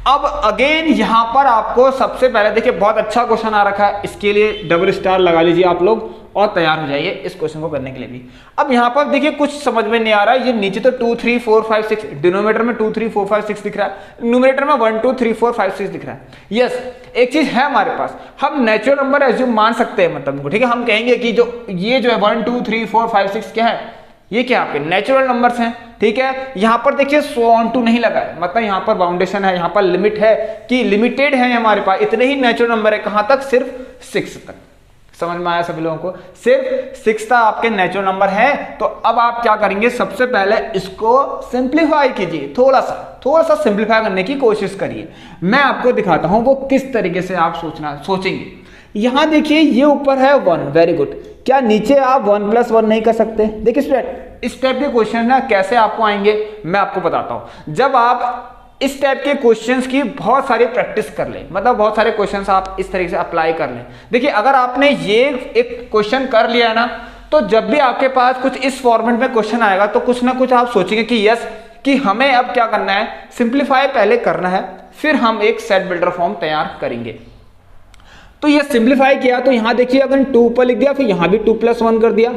अब अगेन यहां पर आपको सबसे पहले देखिए बहुत अच्छा क्वेश्चन आ रखा है, इसके लिए डबल स्टार लगा लीजिए आप लोग और तैयार हो जाइए इस क्वेश्चन को करने के लिए भी। अब यहां पर देखिए कुछ समझ में नहीं आ रहा है। ये नीचे तो 2 3 4 5 6, डिनोमिनेटर में 2 3 4 5 6 दिख रहा है, न्यूमरेटर में 1 2 3 4 5 6 दिख रहा है। यस, एक चीज है हमारे पास, हम नेचुरल नंबर एज्यूम मान सकते हैं मतलब, ठीक है। हम कहेंगे कि जो ये जो है 1 2 3 4 5 6 क्या है, ये क्या आपके नेचुरल नंबर्स हैं। ठीक है, यहां पर देखिए सो ऑन टू नहीं लगा है, मतलब यहां पर बाउंडेशन है, यहां पर लिमिट है कि लिमिटेड है हमारे पास, इतने ही नेचुरल नंबर है। कहां तक? सिर्फ 6 तक। समझ में आया सभी लोगों को? सिर्फ 6 तक आपके नेचुरल नंबर है। तो अब आप क्या करेंगे, सबसे पहले इसको सिंप्लीफाई कीजिए, थोड़ा सा सिंप्लीफाई करने की कोशिश करिए। मैं आपको दिखाता हूं वो किस तरीके से आप सोचेंगे। यहां देखिए ये ऊपर है 1, वेरी गुड। क्या नीचे आप 1 + 1 नहीं कर सकते? देखिए स्टूडेंट, इस टाइप के क्वेश्चन ना कैसे आपको आएंगे मैं आपको बताता हूं। जब आप इस टाइप के क्वेश्चंस की बहुत सारी प्रैक्टिस कर लें, मतलब बहुत सारे क्वेश्चंस आप इस तरीके से अप्लाई कर लें। देखिए अगर आपने ये एक क्वेश्चन कर लिया है ना, तो जब भी आपके पास कुछ इस फॉर्मेट में क्वेश्चन आएगा तो कुछ ना कुछ आप सोचेंगे कि यस, कि हमें अब क्या करना है, सिंप्लीफाई पहले करना है, फिर हम एक सेट बिल्डर फॉर्म तैयार करेंगे। तो ये सिंप्लीफाई किया तो यहां देखिए अगर 2 ऊपर लिख दिया, फिर यहां भी 2 + 1 कर दिया,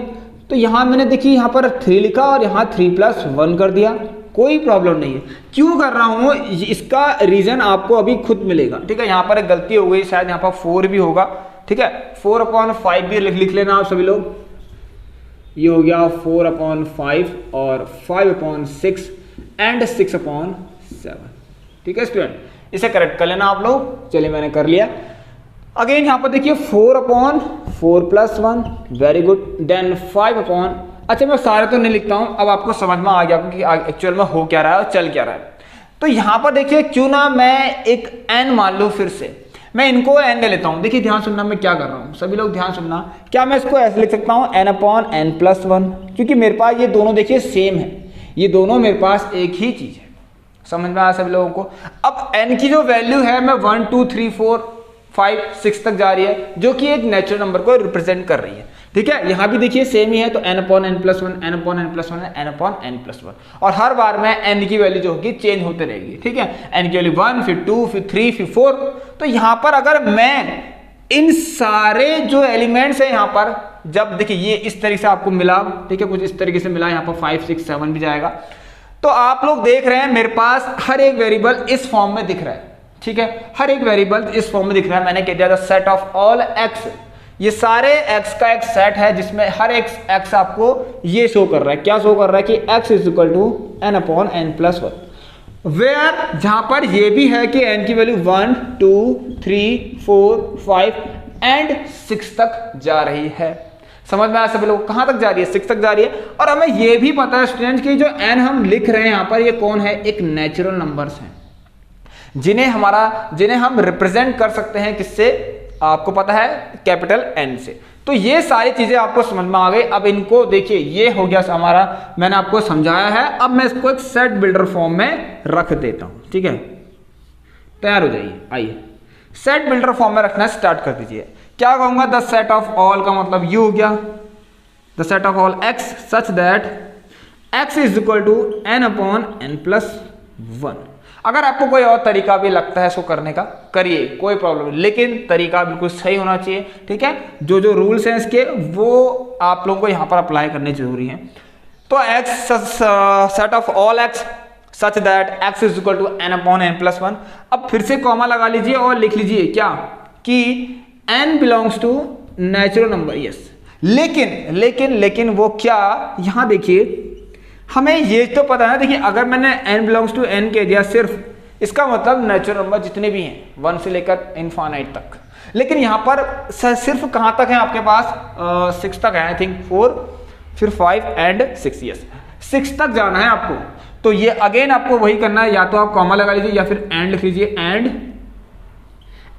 तो यहां मैंने देखिए यहां पर 3 लिखा और यहां 3 + 1 कर दिया, कोई प्रॉब्लम नहीं है। क्यों कर रहा हूं, इसका रीजन आपको अभी खुद मिलेगा। ठीक है, यहां पर एक गलती हो गई, शायद यहां पर 4 भी होगा। ठीक है, 4/5 भी लिख लेना आप सभी लोग। ये हो गया 4/5 और 5/6 एंड 6/7। ठीक है स्टूडेंट, इसे करेक्ट कर लेना आप लोग। चलिए मैंने कर लिया। अगेन यहां पर देखिए 4/4 + 1, वेरी गुड। देन 5/, अच्छा मैं सारे तो नहीं लिखता हूं, अब आपको समझ में आ गया कि एक्चुअल में हो क्या रहा है और चल क्या रहा है। तो यहां पर देखिए क्यों ना मैं एक n मान लूं, फिर से मैं इनको n ले लेता हूं। देखिए ध्यान सुनना मैं क्या कर रहा हूं, सभी लोग ध्यान सुनना। क्या मैं इसको ऐसे लिख सकता हूं, n/n + 1, क्योंकि मेरे पास ये दोनों देखिए सेम है, ये दोनों मेरे पास एक ही चीज है। समझ में आया सभी लोगों को? अब n की जो वैल्यू है मैं 1 2 3 4 5 6 तक जा रही है, जो कि एक नेचुरल नंबर को रिप्रेजेंट कर रही है। ठीक है, यहां भी देखिए सेम ही है, तो n/n + 1, n/n + 1, n/n + 1, और हर बार में n की वैल्यू जो होगी चेंज होते रहेगी। ठीक है, n की वैल्यू 1, फिर 2, फिर 3, फिर 4। तो यहां पर अगर मैं इन सारे जो एलिमेंट्स है यहां पर, जब देखिए ये इस तरीके से आपको मिला, ठीक है, कुछ इस तरीके से मिला, यहां पर 5 6 7 भी जाएगा, तो आप लोग देख रहे हैं मेरे पास हर एक वेरिएबल इस फॉर्म में दिख रहा है। ठीक है, हर एक वेरिएबल इस फॉर्म में दिख रहा है। मैंने कह दिया था सेट ऑफ ऑल एक्स, ये सारे x का एक सेट है जिसमें हर एक x आपको ये शो कर रहा है। क्या शो कर रहा है कि x = n/n + 1, वेयर जहां पर ये भी है कि n की वैल्यू 1 2 3 4 5 एंड 6 तक जा रही है। समझ में आया सभी लोग? कहां तक जा रही है? 6 तक जा रही है। और हमें ये भी पता है स्टूडेंट कि जो n हम लिख रहे हैं यहां पर, ये कौन है? एक नेचुरल नंबर्स है। जिन्हें हम रिप्रेजेंट कर सकते हैं किससे, आपको पता है कैपिटल N से। तो ये सारी चीजें आपको समझ में आ गई। अब इनको देखिए, ये हो गया हमारा, मैंने आपको समझाया है। अब मैं इसको एक सेट बिल्डर फॉर्म में रख देता हूं, ठीक है, तैयार हो जाइए। आइए सेट बिल्डर फॉर्म में रखना स्टार्ट कर दीजिए। क्या कहूंगा, द सेट ऑफ ऑल का मतलब ये हो गया, the set of all x such that x is equal to n upon n plus 1। अगर आपको कोई और तरीका भी लगता है इसको करने का, करिए, कोई प्रॉब्लम नहीं, लेकिन तरीका बिल्कुल सही होना चाहिए, ठीक है। जो जो रूल्स हैं इसके वो आप लोगों को यहाँ पर अप्लाई करने जरूरी हैं। तो x set of all x such that x is equal to n upon n plus 1। अब फिर से कॉमा लगा लीजिए और लिख लीजिए क्या, कि n belongs to natural number. Yes, लेकिन वो क्या, यहां देखिए, हमें ये तो पता है, देखिए अगर मैंने n बिलोंग्स टू n कह दिया सिर्फ, इसका मतलब नेचुरल नंबर जितने भी हैं 1 से लेकर इनफाइनाइट तक। लेकिन यहां पर सिर्फ कहां तक है आपके पास, 6 तक है, आई थिंक 4, फिर 5 एंड 6। यस, 6 तक जाना है आपको। तो ये अगेन आपको वही करना है, या तो आप कॉमा लगा लीजिए या फिर एंड लिख लीजिए। एंड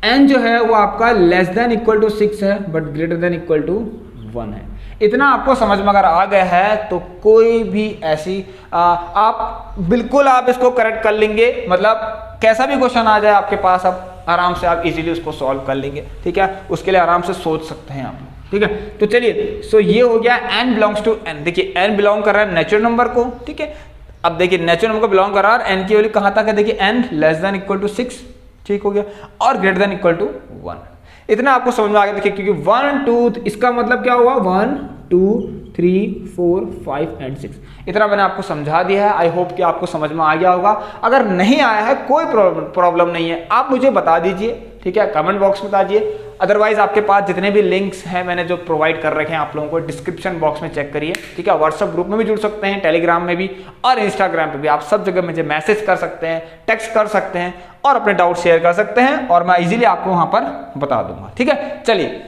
n जो है वो आपका लेस देन इक्वल टू 6 है but greater than equal to 1 है। इतना आपको समझ में अगर आ गया है तो कोई भी ऐसी आप बिल्कुल आप इसको करेक्ट कर लेंगे, मतलब कैसा भी क्वेश्चन आ जाए आपके पास, आप आराम से आप इजीली उसको सॉल्व कर लेंगे, ठीक है। उसके लिए आराम से सोच सकते हैं आप, ठीक है। तो चलिए, सो ये हो गया n बिलोंग्स टू n। देखिए n बिलोंग कर रहा है नेचुरल नंबर को, ठीक है। अब देखिए नेचुरल नंबर को बिलोंग कर रहा है, n की वैल्यू कहां तक है, देखिए n less than equal to 6, ठीक हो गया, और ग्रेटर देन इक्वल टू 1। इतना आपको समझ में आ गया। देखिए क्योंकि 1 2 इसका मतलब क्या हुआ, 1 2 3 4 5 एंड 6। इतना मैंने आपको समझा दिया है। आई होप कि आपको समझ में आ गया होगा। अगर नहीं आया है कोई प्रॉब्लम नहीं है, आप मुझे बता दीजिए, ठीक है, कमेंट बॉक्स में बताइए। अदरवाइज आपके पास जितने भी लिंक्स हैं मैंने जो प्रोवाइड कर रखे हैं आप लोगों को, डिस्क्रिप्शन बॉक्स में चेक करिए, ठीक है। व्हाट्सएप ग्रुप में भी जुड़ सकते हैं, टेलीग्राम में भी और इंस्टाग्राम पे भी। आप सब जगह मुझे मैसेज कर सकते हैं, टेक्स्ट कर सकते हैं और अपने डाउट शेयर कर सकते हैं और मैं इजीली आपको वहां पर बता दूंगा, ठीक है। चलिए,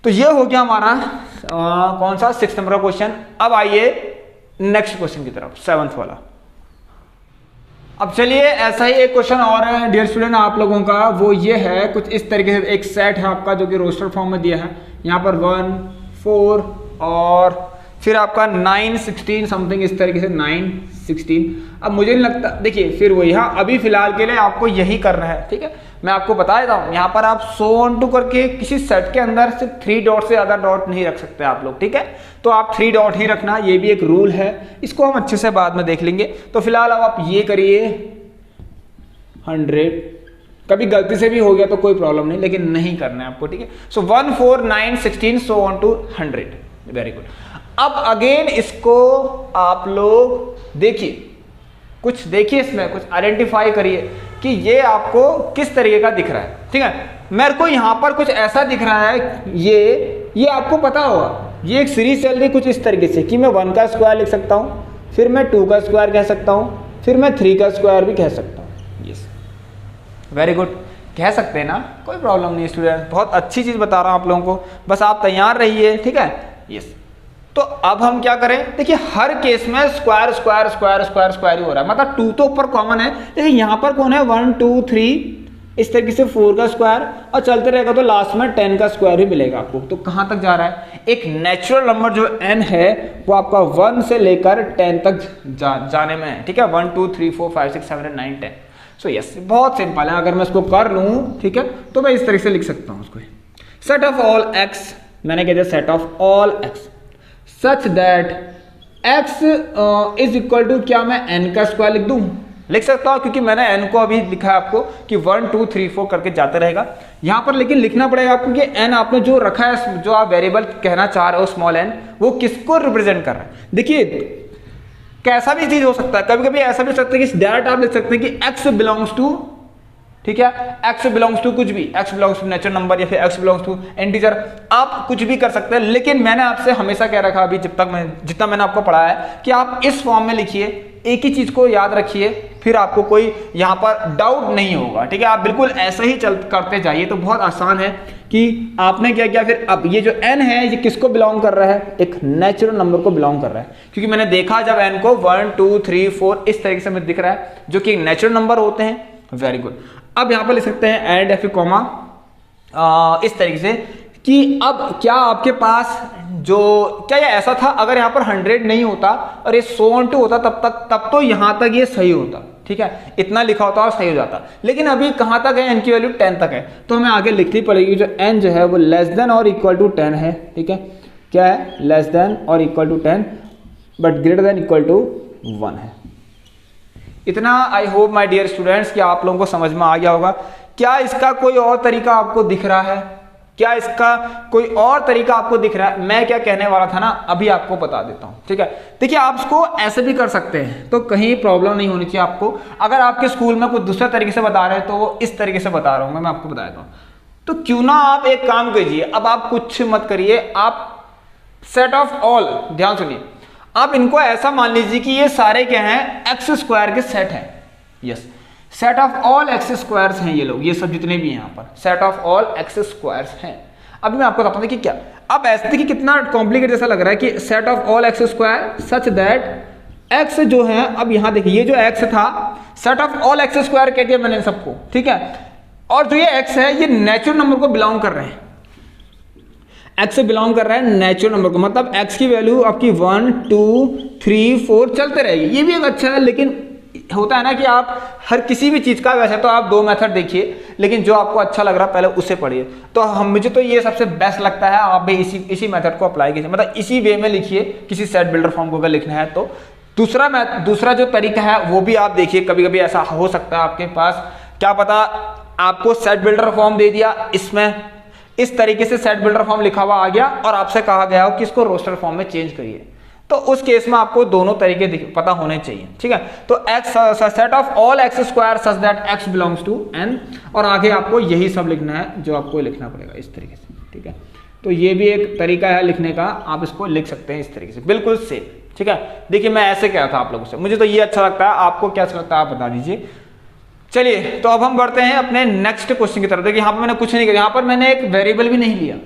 तो ये हो गया हमारा कौन सा 6 नंबर का क्वेश्चन। अब आइए नेक्स्ट क्वेश्चन की तरफ, 7th वाला। अब चलिए, ऐसा ही एक क्वेश्चन और है डियर स्टूडेंट आप लोगों का, वो ये है कुछ इस तरीके से। एक सेट है आपका जो कि रोस्टर फॉर्म में दिया है, यहाँ पर 1 4 और फिर आपका 9 16 समथिंग, इस तरीके से 9 16। अब मुझे नहीं लगता, देखिए फिर वही, हाँ अभी फिलहाल के लिए आपको यही करना है, ठीक है। मैं आपको बता देता हूँ, यहाँ पर आप so on to करके किसी सेट के अंदर सिर्फ 3 डॉट से ज़्यादा डॉट नहीं रख सकते आप लोग, ठीक है। तो आप 3 डॉट ही रखना, ये भी एक रूल है, इसको हम अच्छे से बाद में देख लेंगे। तो फिलहाल अब आप ये करिए 100। कभी गलती से भी हो गया तो कोई प्रॉब्लम नहीं, लेकिन नहीं करना है आपको, ठीक है। सो 1 4 9 16 so on to 100। Very good. अब अगेन इसको आप लोग देखिए, कुछ देखिए इसमें, कुछ आइडेंटिफाई करिए कि ये आपको किस तरीके का दिख रहा है, ठीक है। मेरे को यहाँ पर कुछ ऐसा दिख रहा है, ये आपको पता होगा, ये एक सीरीज चल रही कुछ इस तरीके से कि मैं 1 का स्क्वायर लिख सकता हूँ, फिर मैं 2 का स्क्वायर कह सकता हूँ, फिर मैं 3 का स्क्वायर भी कह सकता हूँ। यस, वेरी गुड, कह सकते हैं ना, कोई प्रॉब्लम नहीं स्टूडेंट। बहुत अच्छी चीज़ बता रहा हूँ आप लोगों को, बस आप तैयार रहिए, ठीक है। यस, तो अब हम क्या करें, देखिए हर केस में square square square square square ही हो रहा है, मतलब 2 तो ऊपर कॉमन है, लेकिन यहाँ पर कौन है 1 2 3 इस तरीके से 4 का स्क्वायर और चलते रहेगा तो लास्ट में 10 का स्क्वायर ही मिलेगा आपको। तो कहाँ तक जा रहा है, एक नेचुरल नंबर जो n है वो आपका 1 से लेकर 10 तक जाने में है, ठीक है। 1 2 3 4 5 6 7 8 9 10। सो यस, बहुत सिंपल है। अगर मैं इसको कर लूँ, ठीक है, तो मैं इस तरीके से लिख सकता हूँ उसको, सेट ऑफ ऑल x, मैंने कह दिया set of all x such that x is equal to, क्या मैं n का स्क्वायर लिख दूं, लिख सकता हूं, क्योंकि मैंने n को अभी लिखा है आपको कि 1 2 3 4 करके जाते रहेगा यहां पर, लेकिन लिखना पड़ेगा आपको कि n आपने जो रखा है, जो आप वेरिएबल कहना चाह रहे हो स्मॉल n, वो किसको रिप्रेजेंट कर रहा है। देखिए कैसा भी चीज हो सकता है, कभी कभी ऐसा भी हो सकता है कि डायरेक्ट आप लिख सकते हैं कि x बिलोंग्स टू, ठीक है, x बिलोंग्स टू कुछ भी, x belongs to natural number या फिर x बिलोंग्स टू इंटीजर, आप कुछ भी कर सकते हैं। लेकिन मैंने आपसे हमेशा कह रखा अभी जितना मैंने आपको पढ़ाया है कि आप इस फॉर्म में लिखिए, एक ही चीज को याद रखिए, फिर आपको कोई यहाँ पर डाउट नहीं होगा, ठीक है। आप बिल्कुल ऐसा ही करते जाइए, तो बहुत आसान है कि आपने क्या किया। फिर अब ये जो n है ये किसको बिलोंग कर रहा है, एक नेचुरल नंबर को बिलोंग कर रहा है, क्योंकि मैंने देखा जब n को 1 2 3 4 इस तरीके से मुझे दिख रहा है जो कि नेचुरल नंबर होते हैं, वेरी गुड। अब यहाँ पर लिख सकते हैं एंड या फिर कॉमा इस तरीके से कि अब क्या आपके पास जो क्या ये ऐसा था, अगर यहाँ पर 100 नहीं होता और ये 100 on 2 होता तब तो यहाँ तक ये सही होता, ठीक है, इतना लिखा होता और सही हो जाता। लेकिन अभी कहाँ तक है, n की वैल्यू 10 तक है, तो हमें आगे लिखनी पड़ेगी जो n जो है वो लेस देन और इक्वल टू 10 है, ठीक है, क्या है, लेस देन और equal to 10 but greater than equal to 1 है। इतना I hope my dear students कि आप लोगों को समझ में आ गया होगा। क्या इसका कोई और तरीका आपको दिख रहा है, क्या इसका कोई और तरीका आपको दिख रहा है? मैं क्या कहने वाला था ना, अभी आपको बता देता हूं, ठीक है। देखिए आप इसको ऐसे भी कर सकते हैं, तो कहीं प्रॉब्लम नहीं होनी चाहिए आपको। अगर आपके स्कूल में कुछ दूसरे तरीके से बता रहे हैं तो वो इस तरीके से बता रहा हूं मैं आपको बता देता हूं। तो क्यों ना आप एक काम कीजिए, अब आप कुछ मत करिए, आप सेट ऑफ ऑल, ध्यान सुनिए, आप इनको ऐसा मान लीजिए कि ये सारे क्या हैं, एक्स स्क्वायर के सेट हैं। Yes, set of all x squares हैं ये लोग, ये सब जितने भी हैं यहाँ पर set of all x squares हैं। अभी मैं आपको बताता हूँ कि क्या, अब ऐसे देखिए कितना कॉम्प्लिकेटेड जैसा लग रहा है कि set of all x square such that x जो है, अब यहाँ देखिए ये जो एक्स था set of all x square कह दिया मैंने सबको, ठीक है, और जो ये एक्स है ये नेचुरल नंबर को बिलोंग कर रहे हैं, एक्स से बिलोंग कर रहा है नेचुरल नंबर को, मतलब एक्स की वैल्यू आपकी 1 2 3 4 चलते रहेगी। ये भी एक अच्छा है, लेकिन होता है ना कि आप हर किसी भी चीज का, वैसे तो आप 2 मेथड देखिए, लेकिन जो आपको अच्छा लग रहा है पहले उसे पढ़िए। तो मुझे तो ये सबसे बेस्ट लगता है, आप भी इसी मेथड को अप्लाई कीजिए, मतलब इसी वे में लिखिए किसी सेट बिल्डर फॉर्म को अगर लिखना है तो। दूसरा जो तरीका है वो भी आप देखिए, कभी कभी ऐसा हो सकता है आपके पास, क्या पता आपको सेट बिल्डर फॉर्म दे दिया, इसमें इस तरीके से सेट बिल्डर फॉर्म लिखा हुआ आ गया और आपसे कहा गया हो कि इसको रोस्टर फॉर्म में चेंज करिए, तो उस केस में आपको दोनों तरीके पता होने चाहिए, ठीक है। तो x set of all x square such that x belongs to n, और आगे आपको यही सब लिखना है जो आपको लिखना पड़ेगा इस तरीके से, ठीक है। तो ये भी एक तरीका है लिखने का, आप इसको लिख सकते हैं इस तरीके से, बिल्कुल सेम, ठीक है। देखिए मैं ऐसे कह रहा था आप लोगों से, मुझे तो ये अच्छा लगता है, आपको क्या अच्छा लगता है आप बता दीजिए। चलिए तो अब हम बढ़ते हैं अपने नेक्स्ट क्वेश्चन की तरफ। देखिए यहाँ पर मैंने कुछ नहीं किया, यहाँ पर मैंने एक वेरिएबल भी नहीं लिया,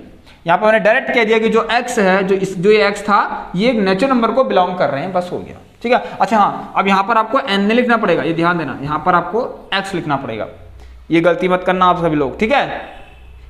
यहाँ पर मैंने डायरेक्ट कह दिया कि जो x है, जो ये x था, ये एक नेचुरल नंबर को बिलोंग कर रहे हैं, बस हो गया, ठीक है। अच्छा हाँ, अब यहाँ पर आपको n नहीं लिखना पड़ेगा, ये ध्यान देना, यहाँ पर आपको x लिखना पड़ेगा, ये गलती मत करना आप सभी लोग, ठीक है,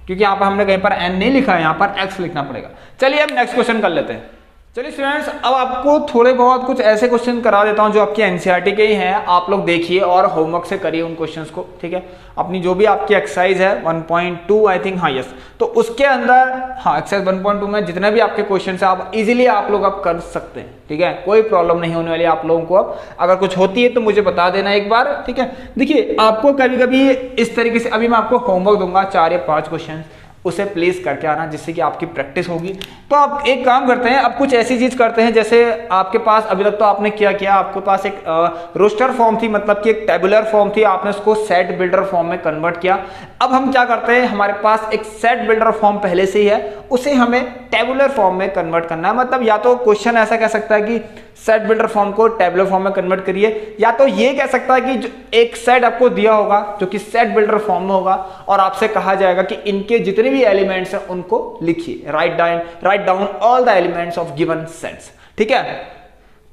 क्योंकि यहाँ पर हमने कहीं पर n नहीं लिखा है, यहाँ पर x लिखना पड़ेगा। चलिए अब नेक्स्ट क्वेश्चन कर लेते हैं। चलिए स्टूडेंट्स, अब आपको थोड़े बहुत कुछ ऐसे क्वेश्चन करा देता हूं जो आपकी एनसीईआरटी के ही हैं, आप लोग देखिए और होमवर्क से करिए उन क्वेश्चंस को, ठीक है। अपनी जो भी आपकी एक्सरसाइज है 1.2 आई थिंक, हाँ यस, तो उसके अंदर हाँ एक्सरसाइज 1.2 में जितने भी आपके क्वेश्चन है आप इजीली आप लोग अब कर सकते हैं, ठीक है, कोई प्रॉब्लम नहीं होने वाली आप लोगों को। अब अगर कुछ होती है तो मुझे बता देना एक बार, ठीक है। देखिए आपको कभी कभी इस तरीके से, अभी मैं आपको होमवर्क दूंगा 4 या 5 क्वेश्चन, उसे प्लेस करके आना जिससे कि आपकी प्रैक्टिस होगी। तो आप एक काम करते हैं, अब कुछ ऐसी चीज करते हैं, जैसे आपके पास अभी तक तो आपने क्या किया, आपके पास एक रोस्टर फॉर्म थी, मतलब कि एक टेबुलर फॉर्म थी, आपने उसको सेट बिल्डर फॉर्म में कन्वर्ट किया। अब हम क्या करते हैं, हमारे पास एक सेट बिल्डर फॉर्म पहले से ही है, उसे हमें टेबुलर फॉर्म में कन्वर्ट करना है। मतलब या तो क्वेश्चन ऐसा कह सकता है कि सेट बिल्डर फॉर्म को टेबुलर फॉर्म में कन्वर्ट करिए, या तो ये कह सकता है कि जो एक सेट आपको दिया होगा जो कि सेट बिल्डर फॉर्म में होगा और आपसे कहा जाएगा कि इनके जितने भी एलिमेंट्स हैं उनको लिखिए, write down all the elements of given sets, ठीक है।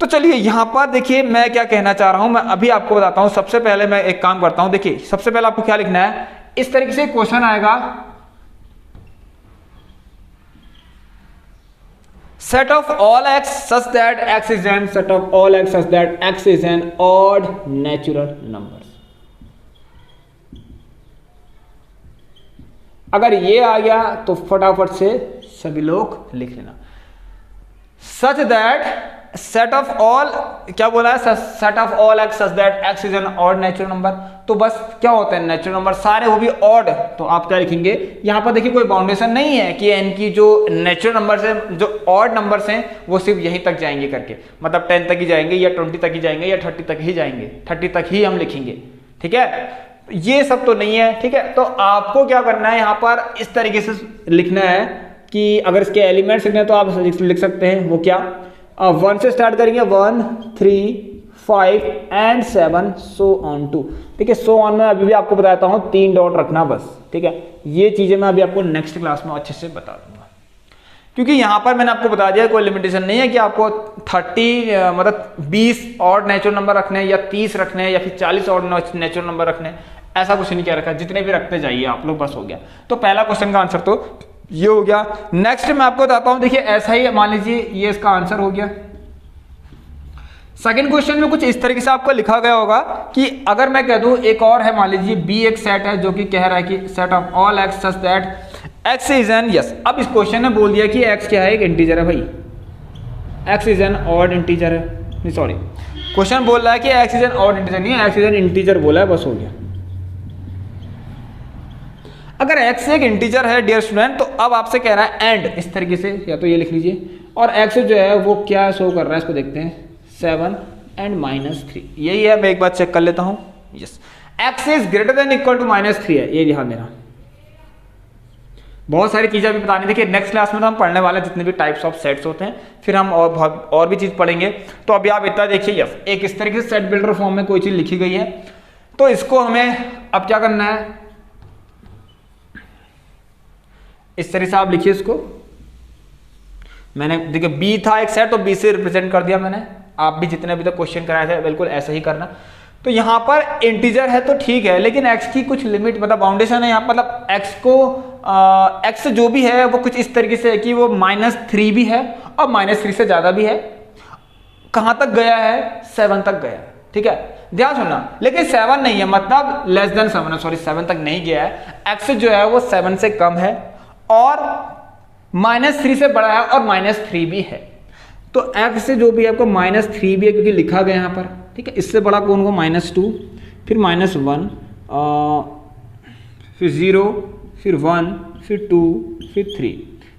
तो चलिए यहां पर देखिए मैं क्या कहना चाह रहा हूं, मैं अभी आपको बताता हूं। सबसे पहले मैं एक काम करता हूं, देखिए सबसे पहले आपको क्या लिखना है, इस तरीके से क्वेश्चन आएगा, set of all x such that x is an set of all x such that x is an odd natural numbers। अगर ये आ गया तो फटाफट से सभी लोग लिख लेना, such that set of all, क्या बोला है, set of all x such that x is an odd natural number. तो बस क्या होता है नेचुरल नंबर सारे, वो भी ऑड, तो आप क्या लिखेंगे, यहाँ पर देखिए कोई बाउंडेशन नहीं है कि एन की जो नेचुरल नंबर्स हैं, जो ऑड नंबर्स हैं वो सिर्फ यहीं तक जाएंगे करके, मतलब 10 तक ही जाएंगे या 20 तक ही जाएंगे या 30 तक ही जाएंगे, 30 तक ही हम लिखेंगे, ठीक है। ये सब तो नहीं है, ठीक है। तो आपको क्या करना है, यहाँ पर इस तरीके से लिखना है कि अगर इसके एलिमेंट्स लिखने हैं तो आप लिख सकते हैं, वो क्या, 1 से स्टार्ट करेंगे, 1 3 5 एंड 7 सो ऑन टू, ठीक है। सो ऑन में अभी भी आपको बताता हूँ 3 डॉट रखना बस, ठीक है। ये चीजें मैं अभी आपको नेक्स्ट क्लास में अच्छे से बता दूंगा, क्योंकि यहाँ पर मैंने आपको बता दिया कोई लिमिटेशन नहीं है कि आपको 30 मतलब 20 ऑड नेचुरल नंबर रखने हैं या 30 रखने हैं या फिर 40 ऑड नेचुरल नंबर रखने हैं, ऐसा कुछ नहीं कह रखा, जितने भी रखते जाइए आप लोग, बस हो गया। तो पहला क्वेश्चन का आंसर तो ये हो गया। नेक्स्ट मैं आपको बताता हूं, देखिए ऐसा ही मान लीजिए ये इसका आंसर हो गया। सेकंड क्वेश्चन में कुछ इस तरीके से आपको लिखा गया होगा कि अगर मैं कह दूं एक और है, मान लीजिए बी एक सेट है जो कि कह रहा है कि set of all x such that x is an yes. अब इस क्वेश्चन ने बोल दिया कि एक्स क्या है, एक इंटीजर है भाई, x is an odd integer है, नहीं सॉरी, क्वेश्चन बोल रहा है कि x is an odd integer, नहीं है एक्स इज एन इंटीजर बोला है, बस हो गया। अगर x एक इंटीजर है डियर स्टूडेंट, तो अब आपसे कह रहा है एंड इस तरीके से, या तो ये लिख लीजिए, और x जो है वो क्या शो कर रहा है, इसको देखते हैं 7 एंड -3, यही है। मैं एक बार चेक कर लेता हूं, yes x is greater than equal to -3 है, ये ध्यान देना। बहुत सारी चीजें अभी बतानी, देखिए नेक्स्ट क्लास में तो हम पढ़ने वाले जितने भी टाइप्स ऑफ सेट्स होते हैं, फिर हम और भी चीज पढ़ेंगे। तो अभी आप इतना देखिए, यस एक इस तरीके से सेट बिल्डर फॉर्म में कोई चीज लिखी गई है, तो इसको हमें अब क्या करना है, इस तरह से आप लिखिए इसको। मैंने देखिए बी था एक सेट, तो बी से रिप्रेजेंट कर दिया मैंने, आप भी जितने अभी तक क्वेश्चन कराए थे बिल्कुल ऐसा ही करना। तो यहां पर इंटीजर है तो ठीक है, लेकिन एक्स की कुछ लिमिट मतलब बाउंडेशन है यहाँ, मतलब एक्स को एक्स जो भी है वो कुछ इस तरीके से है कि वो -3 भी है और -3 से ज्यादा भी है। कहां तक गया है, 7 तक गया है, ठीक है, ध्यान सुनना। लेकिन 7 नहीं है, मतलब लेस देन 7, सॉरी 7 तक नहीं गया है। एक्स जो है वो 7 से कम है और -3 से बड़ा है और -3 भी है। तो x से जो भी है आपको -3 भी है क्योंकि लिखा गया यहाँ पर, ठीक है। इससे बड़ा कौन को, -2, फिर -1, फिर 0, फिर 1, फिर 2, फिर 3,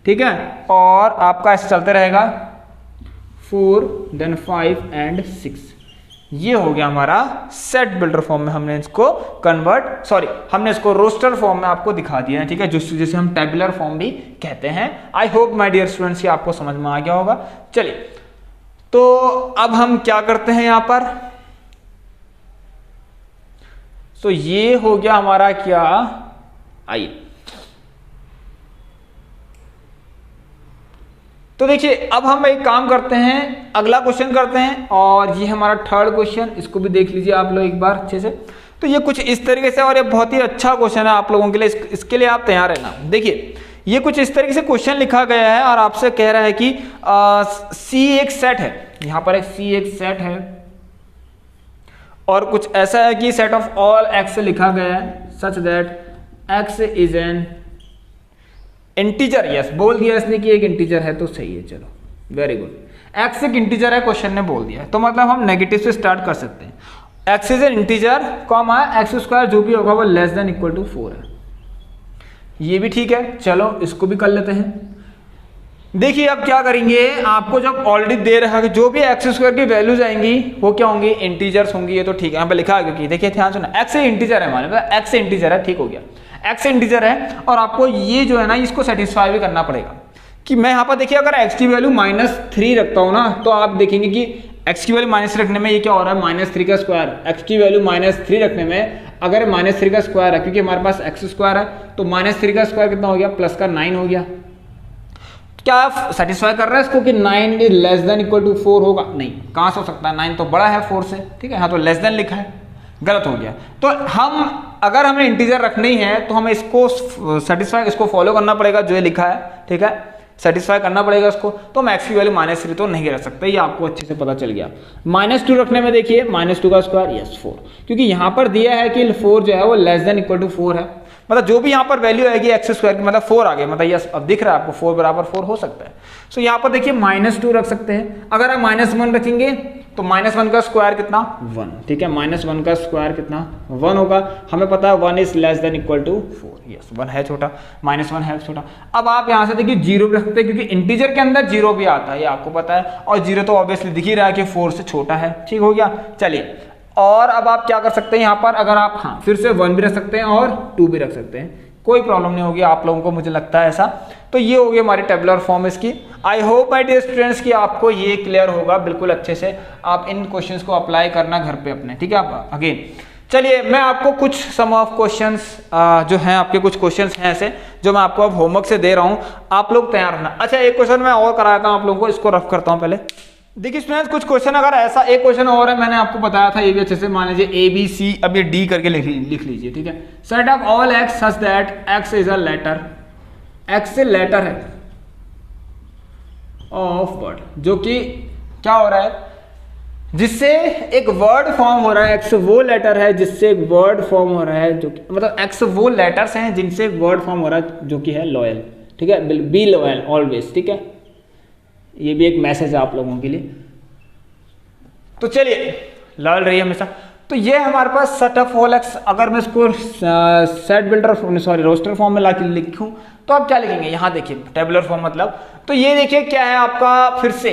ठीक है। और आपका ऐसे चलते रहेगा 4, देन 5 एंड 6। ये हो गया हमारा सेट बिल्डर फॉर्म में, हमने इसको हमने इसको रोस्टर फॉर्म में आपको दिखा दिया है, ठीक है, जिसे हम टेबुलर फॉर्म भी कहते हैं। I hope my dear students ये आपको समझ में आ गया होगा। चलिए, तो अब हम क्या करते हैं यहां पर, तो ये हो गया हमारा क्या, आइए तो देखिए अब हम एक काम करते हैं, अगला क्वेश्चन करते हैं, और ये हमारा थर्ड क्वेश्चन, इसको भी देख लीजिए आप लोग एक बार अच्छे से। तो ये कुछ इस तरीके से, और ये बहुत ही अच्छा क्वेश्चन है आप लोगों के लिए, इसके लिए आप तैयार रहना। देखिए ये कुछ इस तरीके से क्वेश्चन लिखा गया है और आपसे कह रहा है कि सी एक सेट है, यहां पर एक सी एक सेट है, और कुछ ऐसा है कि सेट ऑफ ऑल एक्स लिखा गया है such that x is an integer. Yes बोल दिया इसने कि एक इंटीजर है, तो सही है, चलो वेरी गुड। एक्स एक इंटीजर है, क्वेश्चन ने बोल दिया है, तो मतलब हम नेगेटिव से स्टार्ट कर सकते हैं। X is an integer comma x square जो भी होगा वो लेस देन इक्वल टू 4 है, ये भी ठीक है। चलो इसको भी कर लेते हैं। देखिए अब क्या करेंगे, आपको जब ऑलरेडी दे रहा है कि जो भी एक्स स्क्वायर की वैल्यूज आएंगी वो क्या होंगी, इंटीजर्स होंगी, ये तो ठीक है, यहाँ पे लिखा है क्योंकि देखिए ध्यान सुना, एक्स इंटीजर है हमारे, एक्स इंटीजर है, ठीक हो गया, एक्स इंटीजर है, और आपको ये जो है ना इसको सेटिस्फाई भी करना पड़ेगा कि मैं यहाँ पर देखिए अगर एक्स की वैल्यू -3 रखता हूँ ना, तो आप देखेंगे कि एक्स की वैल्यू -3 रखने में ये क्या हो रहा है, -3 का स्क्वायर, एक्स की वैल्यू -3 रखने में अगर -3 का स्क्वायर है, क्योंकि हमारे पास एक्स स्क्वायर है, तो -3 का स्क्वायर कितना हो गया, प्लस का 9 हो गया। क्या आप सेटिस्फाई कर रहे हैं इसको कि 9 is less than equal to 4 होगा, नहीं, कहाँ से हो सकता है, 9 तो बड़ा है 4 से, ठीक है, यहाँ तो लेस देन लिखा है, गलत हो गया। तो हम अगर हमें इंटीजर रखनी है तो हमें इसको सेटिस्फाई, इसको फॉलो करना पड़ेगा जो ये लिखा है, ठीक है, सेटिस्फाई करना पड़ेगा इसको। तो हम एक्स की वैल्यू -3 तो नहीं रख सकते, ये आपको अच्छे से पता चल गया। -2 रखने में देखिए -2 का स्क्वायर, यस 4, क्योंकि यहाँ पर दिया है कि 4 जो है वो लेस देन इक्वल टू 4 है, मतलब जो भी यहाँ पर वैल्यू आएगी एक्स स्क्वायर की, मतलब 4 आ गया, मतलब यस अब दिख रहा है आपको 4 बराबर 4 हो सकता है। सो यहाँ पर देखिए -2 रख सकते हैं। अगर आप -1 रखेंगे तो -1 का स्क्वायर कितना, 1, ठीक है, -1 का स्क्वायर कितना, 1 होगा। हमें पता है 1 is less than equal to 4, yes 1 है छोटा, -1 है छोटा। अब आप यहाँ से देखिए 0 भी रख सकते हैं, क्योंकि इंटीजर के अंदर 0 भी आता है, ये आपको पता है, और 0 तो ऑब्वियसली दिख ही रहा है कि 4 से छोटा है, ठीक हो गया। चलिए, और अब आप क्या कर सकते हैं यहाँ पर, अगर आप हाँ फिर से 1 भी रख सकते हैं और 2 भी रख सकते हैं, कोई प्रॉब्लम नहीं होगी आप लोगों को, मुझे लगता है ऐसा। तो ये होगी हमारी टेबुलर फॉर्म इसकी। I hope my dear students कि आपको ये क्लियर होगा बिल्कुल अच्छे से। आप इन क्वेश्चंस को अप्लाई करना घर पे अपने, ठीक है। आप अगेन चलिए मैं आपको कुछ सम ऑफ क्वेश्चंस जो हैं, आपके कुछ क्वेश्चंस हैं ऐसे जो मैं आपको अब होमवर्क से दे रहा हूं, आप लोग तैयार रहना। अच्छा एक क्वेश्चन मैं और कराता हूं आप लोगों को, इसको रफ करता हूं पहले। देखिए स्टूडेंट्स, कुछ क्वेश्चन अगर ऐसा एक क्वेश्चन और है, मैंने आपको बताया था ये भी अच्छे से, मान लीजिए ए बी सी, अब ये डी करके लिख लीजिए, ठीक है। Set of all x such that x is a letter, x से लेटर है ऑफ वर्ड, जो कि क्या हो रहा है, जिससे एक वर्ड फॉर्म हो रहा है। एक्स वो लेटर है जिससे एक वर्ड फॉर्म हो रहा है, जो कि मतलब एक्स वो लेटर्स हैं जिनसे एक वर्ड फॉर्म हो रहा है, जो कि है लॉयल, ठीक है। बी लॉयल ऑलवेज, ठीक है। ये भी एक मैसेज है आप लोगों के लिए। तो चलिए, लॉयल रहिए हमेशा। तो ये हमारे पास सेट ऑफ ऑल एक्स, अगर मैं इसको set builder sorry roster form में ला के लिखूं तो आप क्या लिखेंगे, यहां देखिए टेबुलर फॉर्म मतलब। तो ये देखिए क्या है आपका, फिर से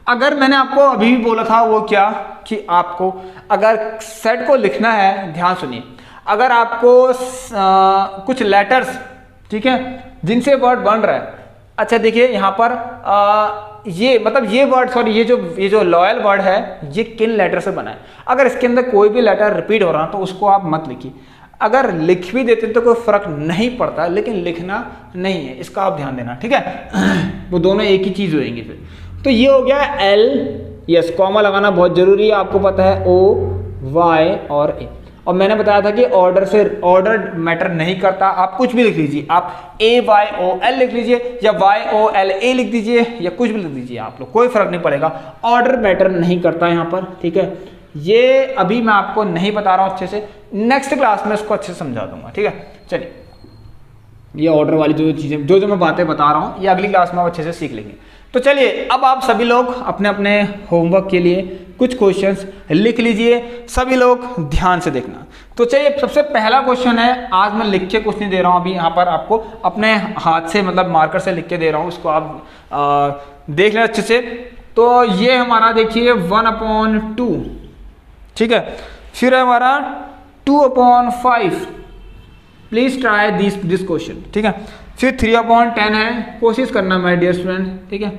अगर मैंने आपको अभी भी बोला था वो क्या, कि आपको अगर सेट को लिखना है, ध्यान सुनिए, अगर आपको कुछ लेटर्स, ठीक है, जिनसे वर्ड बन रहा है। अच्छा देखिए यहाँ पर ये मतलब ये वर्ड सॉरी ये जो लॉयल वर्ड है ये किन लेटर से बना है। अगर इसके अंदर कोई भी लेटर रिपीट हो रहा है तो उसको आप मत लिखिए। अगर लिख भी देते तो कोई फर्क नहीं पड़ता, लेकिन लिखना नहीं है, इसका आप ध्यान देना, ठीक है। वो दोनों एक ही चीज होएंगे फिर। तो ये हो गया एल, यस, कॉमा लगाना बहुत जरूरी है, आपको पता है, ओ वाई और ए। और मैंने बताया था कि ऑर्डर मैटर नहीं करता, आप कुछ भी लिख लीजिए, आप ए वाई ओ एल लिख लीजिए या वाई ओ एल ए लिख दीजिए या कुछ भी लिख दीजिए, आप लोग कोई फर्क नहीं पड़ेगा, ऑर्डर मैटर नहीं करता यहाँ पर, ठीक है। ये अभी मैं आपको नहीं बता रहा हूँ अच्छे से, नेक्स्ट क्लास में इसको अच्छे से समझा दूंगा, ठीक है। चलिए, ये ऑर्डर वाली जो चीजें जो मैं बातें बता रहा हूँ ये अगली क्लास में आप अच्छे से सीख लेंगे। तो चलिए, अब आप सभी लोग अपने अपने होमवर्क के लिए कुछ क्वेश्चंस लिख लीजिए, सभी लोग ध्यान से देखना। तो चलिए, सबसे पहला क्वेश्चन है, आज मैं लिख के कुछ नहीं दे रहा हूं, अभी यहाँ पर आपको अपने हाथ से मतलब मार्कर से लिख के दे रहा हूँ, इसको आप देख लें अच्छे से। तो ये हमारा देखिए 1/2, ठीक है। फिर हमारा 2/5, प्लीज ट्राई दिस क्वेश्चन, ठीक है। फिर 3/10 है, कोशिश करना माय डियर स्टूडेंट, ठीक है।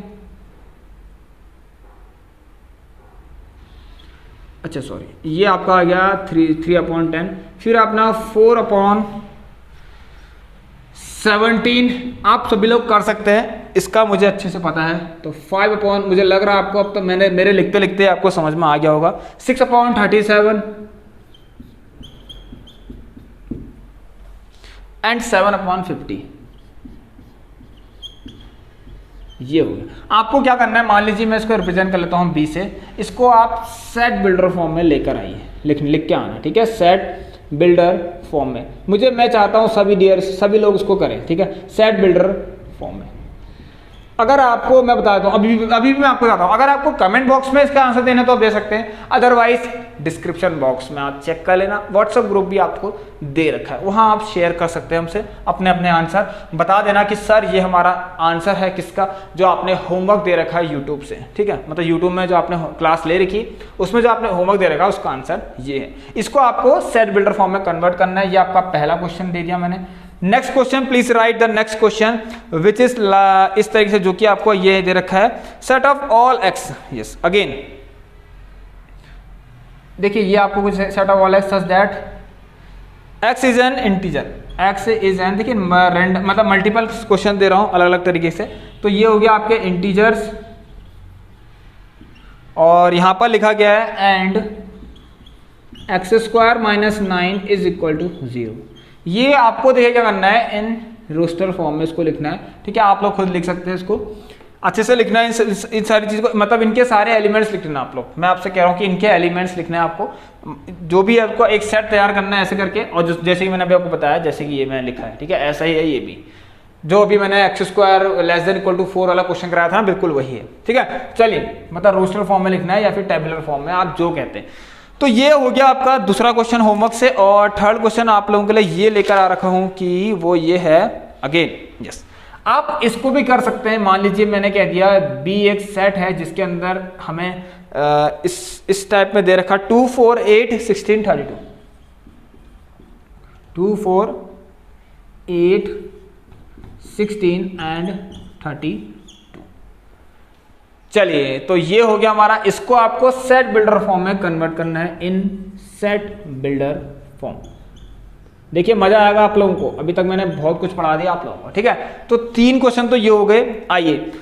अच्छा सॉरी, ये आपका आ गया 3/10। फिर अपना 4/17 आप सभी लोग कर सकते हैं, इसका मुझे अच्छे से पता है। तो 5 मुझे लग रहा है आपको, अब तो मेरे लिखते लिखते आपको समझ में आ गया होगा। 6/37 एंड 7/50, ये हो गया। आपको क्या करना है, मान लीजिए मैं इसको रिप्रेजेंट कर लेता हूं बी से, इसको आप सेट बिल्डर फॉर्म में लेकर आइए, लिख के आना, ठीक है। सेट बिल्डर फॉर्म में मैं चाहता हूं सभी लोग इसको करें, ठीक है, सेट बिल्डर फॉर्म में। अगर आपको मैं बता देता हूँ, अभी भी मैं आपको बताता हूँ, अगर आपको कमेंट बॉक्स में इसका आंसर देना तो आप दे सकते हैं, अदरवाइज डिस्क्रिप्शन बॉक्स में आप चेक कर लेना, व्हाट्सएप ग्रुप भी आपको दे रखा है, वहाँ आप शेयर कर सकते हैं हमसे अपने अपने आंसर, बता देना कि सर ये हमारा आंसर है किसका, जो आपने होमवर्क दे रखा है यूट्यूब से, ठीक है। मतलब यूट्यूब में जो आपने क्लास ले रखी उसमें जो आपने होमवर्क दे रखा है उसका आंसर ये है। इसको आपको सेट बिल्डर फॉर्म में कन्वर्ट करना है। ये आपका पहला क्वेश्चन दे दिया मैंने। Next question, please right the next question which is इस तरीके से, जो कि आपको ये दे रखा है, set of all x, yes again देखिए ये आपको कुछ set of all x such that x is an integer, x is an, देखिए मतलब मल्टीपल क्वेश्चन दे रहा हूं अलग अलग तरीके से। तो ये हो गया आपके इंटीजर्स, और यहां पर लिखा गया है and x² - 9 is equal to 0। ये आपको देखिए क्या करना है, इन रोस्टर फॉर्म में इसको लिखना है, ठीक है। आप लोग खुद लिख सकते हैं, इसको अच्छे से लिखना है, इन सारी चीज़ को, मतलब इनके सारे एलिमेंट्स लिखना आप लोग। मैं आपसे कह रहा हूँ कि इनके एलिमेंट्स लिखना है आपको, जो भी आपको एक सेट तैयार करना है ऐसे करके, और जैसे कि मैंने अभी आपको बताया, जैसे कि ये मैंने लिखा है, ठीक है, ऐसा ही है ये भी, जो अभी मैंने x² < 4 वाला क्वेश्चन कराया था ना, बिल्कुल वही है, ठीक है। चलिए, मतलब रोस्टर फॉर्म में लिखना है या फिर टेबुलर फॉर्म में, आप जो कहते हैं। तो ये हो गया आपका दूसरा क्वेश्चन होमवर्क से। और थर्ड क्वेश्चन आप लोगों के लिए ये लेकर आ रखा हूं कि वो ये है अगेन, यस, आप इसको भी कर सकते हैं। मान लीजिए मैंने कह दिया बी एक सेट है जिसके अंदर हमें इस टाइप में दे रखा 2 4 8 16 32, 2 4 8 16 एंड 32। चलिए, तो ये हो गया हमारा, इसको आपको सेट बिल्डर फॉर्म में कन्वर्ट करना है, इन सेट बिल्डर फॉर्म। देखिए मजा आएगा आप लोगों को, अभी तक मैंने बहुत कुछ पढ़ा दिया आप लोगों को, ठीक है। तो 3 क्वेश्चन तो ये हो गए। आइए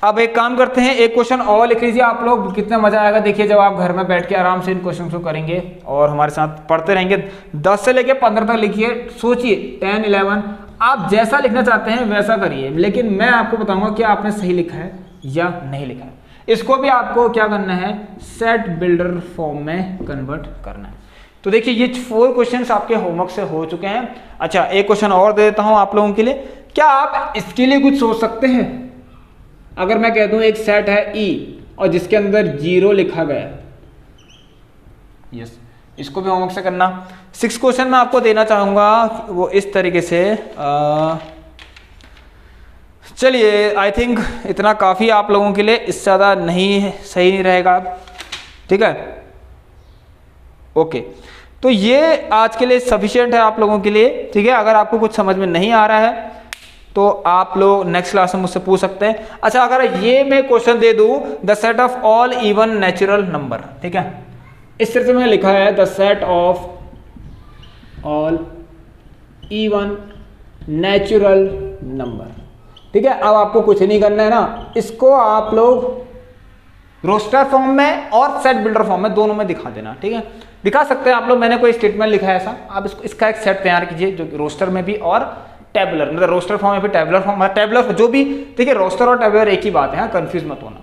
अब एक काम करते हैं, एक क्वेश्चन और लिख लीजिए आप लोग, कितना मजा आएगा देखिए जब आप घर में बैठ के आराम से इन क्वेश्चन को करेंगे और हमारे साथ पढ़ते रहेंगे। 10 से लेके 15 तक लिखिए, सोचिए 10, 11 आप जैसा लिखना चाहते हैं वैसा करिए, लेकिन मैं आपको बताऊंगा कि आपने सही लिखा है या नहीं लिखा है। इसको भी आपको क्या करना है, सेट बिल्डर फॉर्म में कन्वर्ट करना है। तो देखिए ये 4 क्वेश्चंस आपके होमवर्क से हो चुके हैं। अच्छा एक क्वेश्चन और दे देता हूं आप लोगों के लिए, क्या आप इसके लिए कुछ सोच सकते हैं? अगर मैं कह दूं एक सेट है E और जिसके अंदर 0 लिखा गया है, यस, इसको भी होमवर्क से करना। 6 क्वेश्चन मैं आपको देना चाहूंगा वो इस तरीके से, चलिए आई थिंक इतना काफी आप लोगों के लिए, इससे ज्यादा नहीं सही नहीं रहेगा, ठीक है, ओके। तो ये आज के लिए सफिशिएंट है आप लोगों के लिए, ठीक है। अगर आपको कुछ समझ में नहीं आ रहा है तो आप लोग नेक्स्ट क्लास में मुझसे पूछ सकते हैं। अच्छा अगर ये मैं क्वेश्चन दे दूं, the set of all even natural number, ठीक है, इस तरह से मैंने लिखा है the set of all even natural number, ठीक है। अब आपको कुछ नहीं करना है ना, इसको आप लोग रोस्टर फॉर्म में और सेट बिल्डर फॉर्म में दोनों में दिखा देना, ठीक है। दिखा सकते हैं आप लोग, मैंने कोई स्टेटमेंट लिखा है ऐसा, आप इसका एक सेट तैयार कीजिए जो रोस्टर में भी और टेबुलर, मतलब रोस्टर फॉर्म में भी टेबुलर फॉर्म, टेबुलर जो भी, ठीक है, रोस्टर और टेबुलर एक ही बात है, कंफ्यूज मत होना।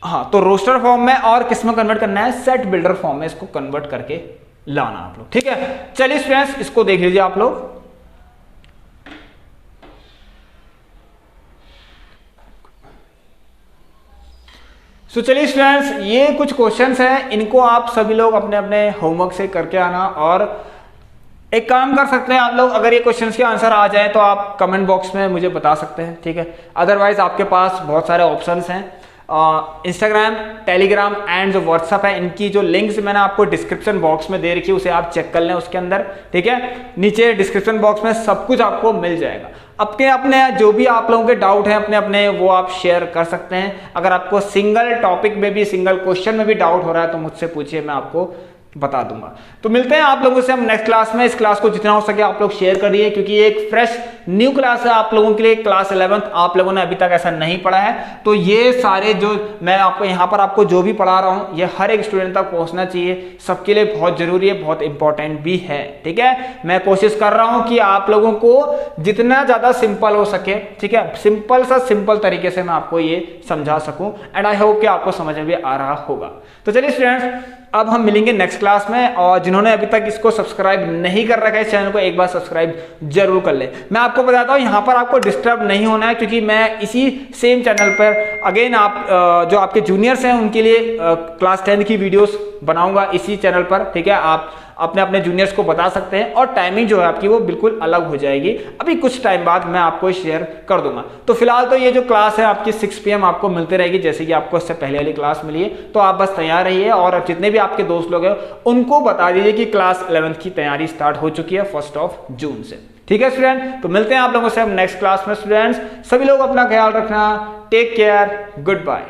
हाँ तो रोस्टर फॉर्म में और किस में कन्वर्ट करना है, सेट बिल्डर फॉर्म में इसको कन्वर्ट करके लाना आप लोग, ठीक है। चलिए स्टूडेंट्स इसको देख लीजिए आप लोग। सो चलिए स्टूडेंट्स ये कुछ क्वेश्चंस हैं, इनको आप सभी लोग अपने अपने होमवर्क से करके आना। और एक काम कर सकते हैं आप लोग, अगर ये क्वेश्चंस के आंसर आ जाए तो आप कमेंट बॉक्स में मुझे बता सकते हैं, ठीक है। अदरवाइज आपके पास बहुत सारे ऑप्शंस हैं, इंस्टाग्राम, टेलीग्राम एंड जो व्हाट्सअप है, इनकी जो लिंक्स मैंने आपको डिस्क्रिप्शन बॉक्स में दे रखी है उसे आप चेक कर लें उसके अंदर, ठीक है। नीचे डिस्क्रिप्शन बॉक्स में सब कुछ आपको मिल जाएगा। अपने अपने जो भी आप लोगों के डाउट हैं अपने अपने वो आप शेयर कर सकते हैं। अगर आपको सिंगल टॉपिक में भी, सिंगल क्वेश्चन में भी डाउट हो रहा है तो मुझसे पूछिए, मैं आपको बता दूंगा। तो मिलते हैं आप लोगों से हम नेक्स्ट क्लास में। इस क्लास को जितना हो सके आप लोग शेयर करिए, क्योंकि ये एक फ्रेश न्यू क्लास है आप लोगों के लिए, क्लास 11th आप लोगों ने अभी तक ऐसा नहीं पढ़ा है। तो ये सारे जो मैं आपको यहाँ पर आपको जो भी पढ़ा रहा हूँ ये हर एक स्टूडेंट तक पहुँचना चाहिए, सबके लिए बहुत जरूरी है, बहुत इंपॉर्टेंट भी है, ठीक है। मैं कोशिश कर रहा हूँ कि आप लोगों को जितना ज्यादा सिंपल हो सके, ठीक है, सिंपल सा सिंपल तरीके से मैं आपको ये समझा सकूं, एंड आई होप कि आपको समझ में भी आ रहा होगा। तो चलिए स्टूडेंट्स अब हम मिलेंगे नेक्स्ट क्लास में, और जिन्होंने अभी तक इसको सब्सक्राइब नहीं कर रखा है इस चैनल को एक बार सब्सक्राइब जरूर कर ले। मैं आपको बताता हूं यहाँ पर आपको डिस्टर्ब नहीं होना है, क्योंकि मैं इसी सेम चैनल पर अगेन आप जो आपके जूनियर्स हैं उनके लिए क्लास 10 की वीडियोस बनाऊंगा इसी चैनल पर, ठीक है। आप अपने अपने जूनियर्स को बता सकते हैं और टाइमिंग जो है आपकी वो बिल्कुल अलग हो जाएगी, अभी कुछ टाइम बाद मैं आपको शेयर कर दूंगा। तो फिलहाल तो ये जो क्लास है आपकी 6 PM आपको मिलती रहेगी, जैसे कि आपको इससे पहले वाली क्लास मिली है। तो आप बस तैयार रहिए और जितने भी आपके दोस्त लोग हैं उनको बता दीजिए कि क्लास 11th की तैयारी स्टार्ट हो चुकी है 1 जून से, ठीक है स्टूडेंट। तो मिलते हैं आप लोगों से हम नेक्स्ट क्लास में स्टूडेंट्स। सभी लोग अपना ख्याल रखना, टेक केयर, गुड बाय।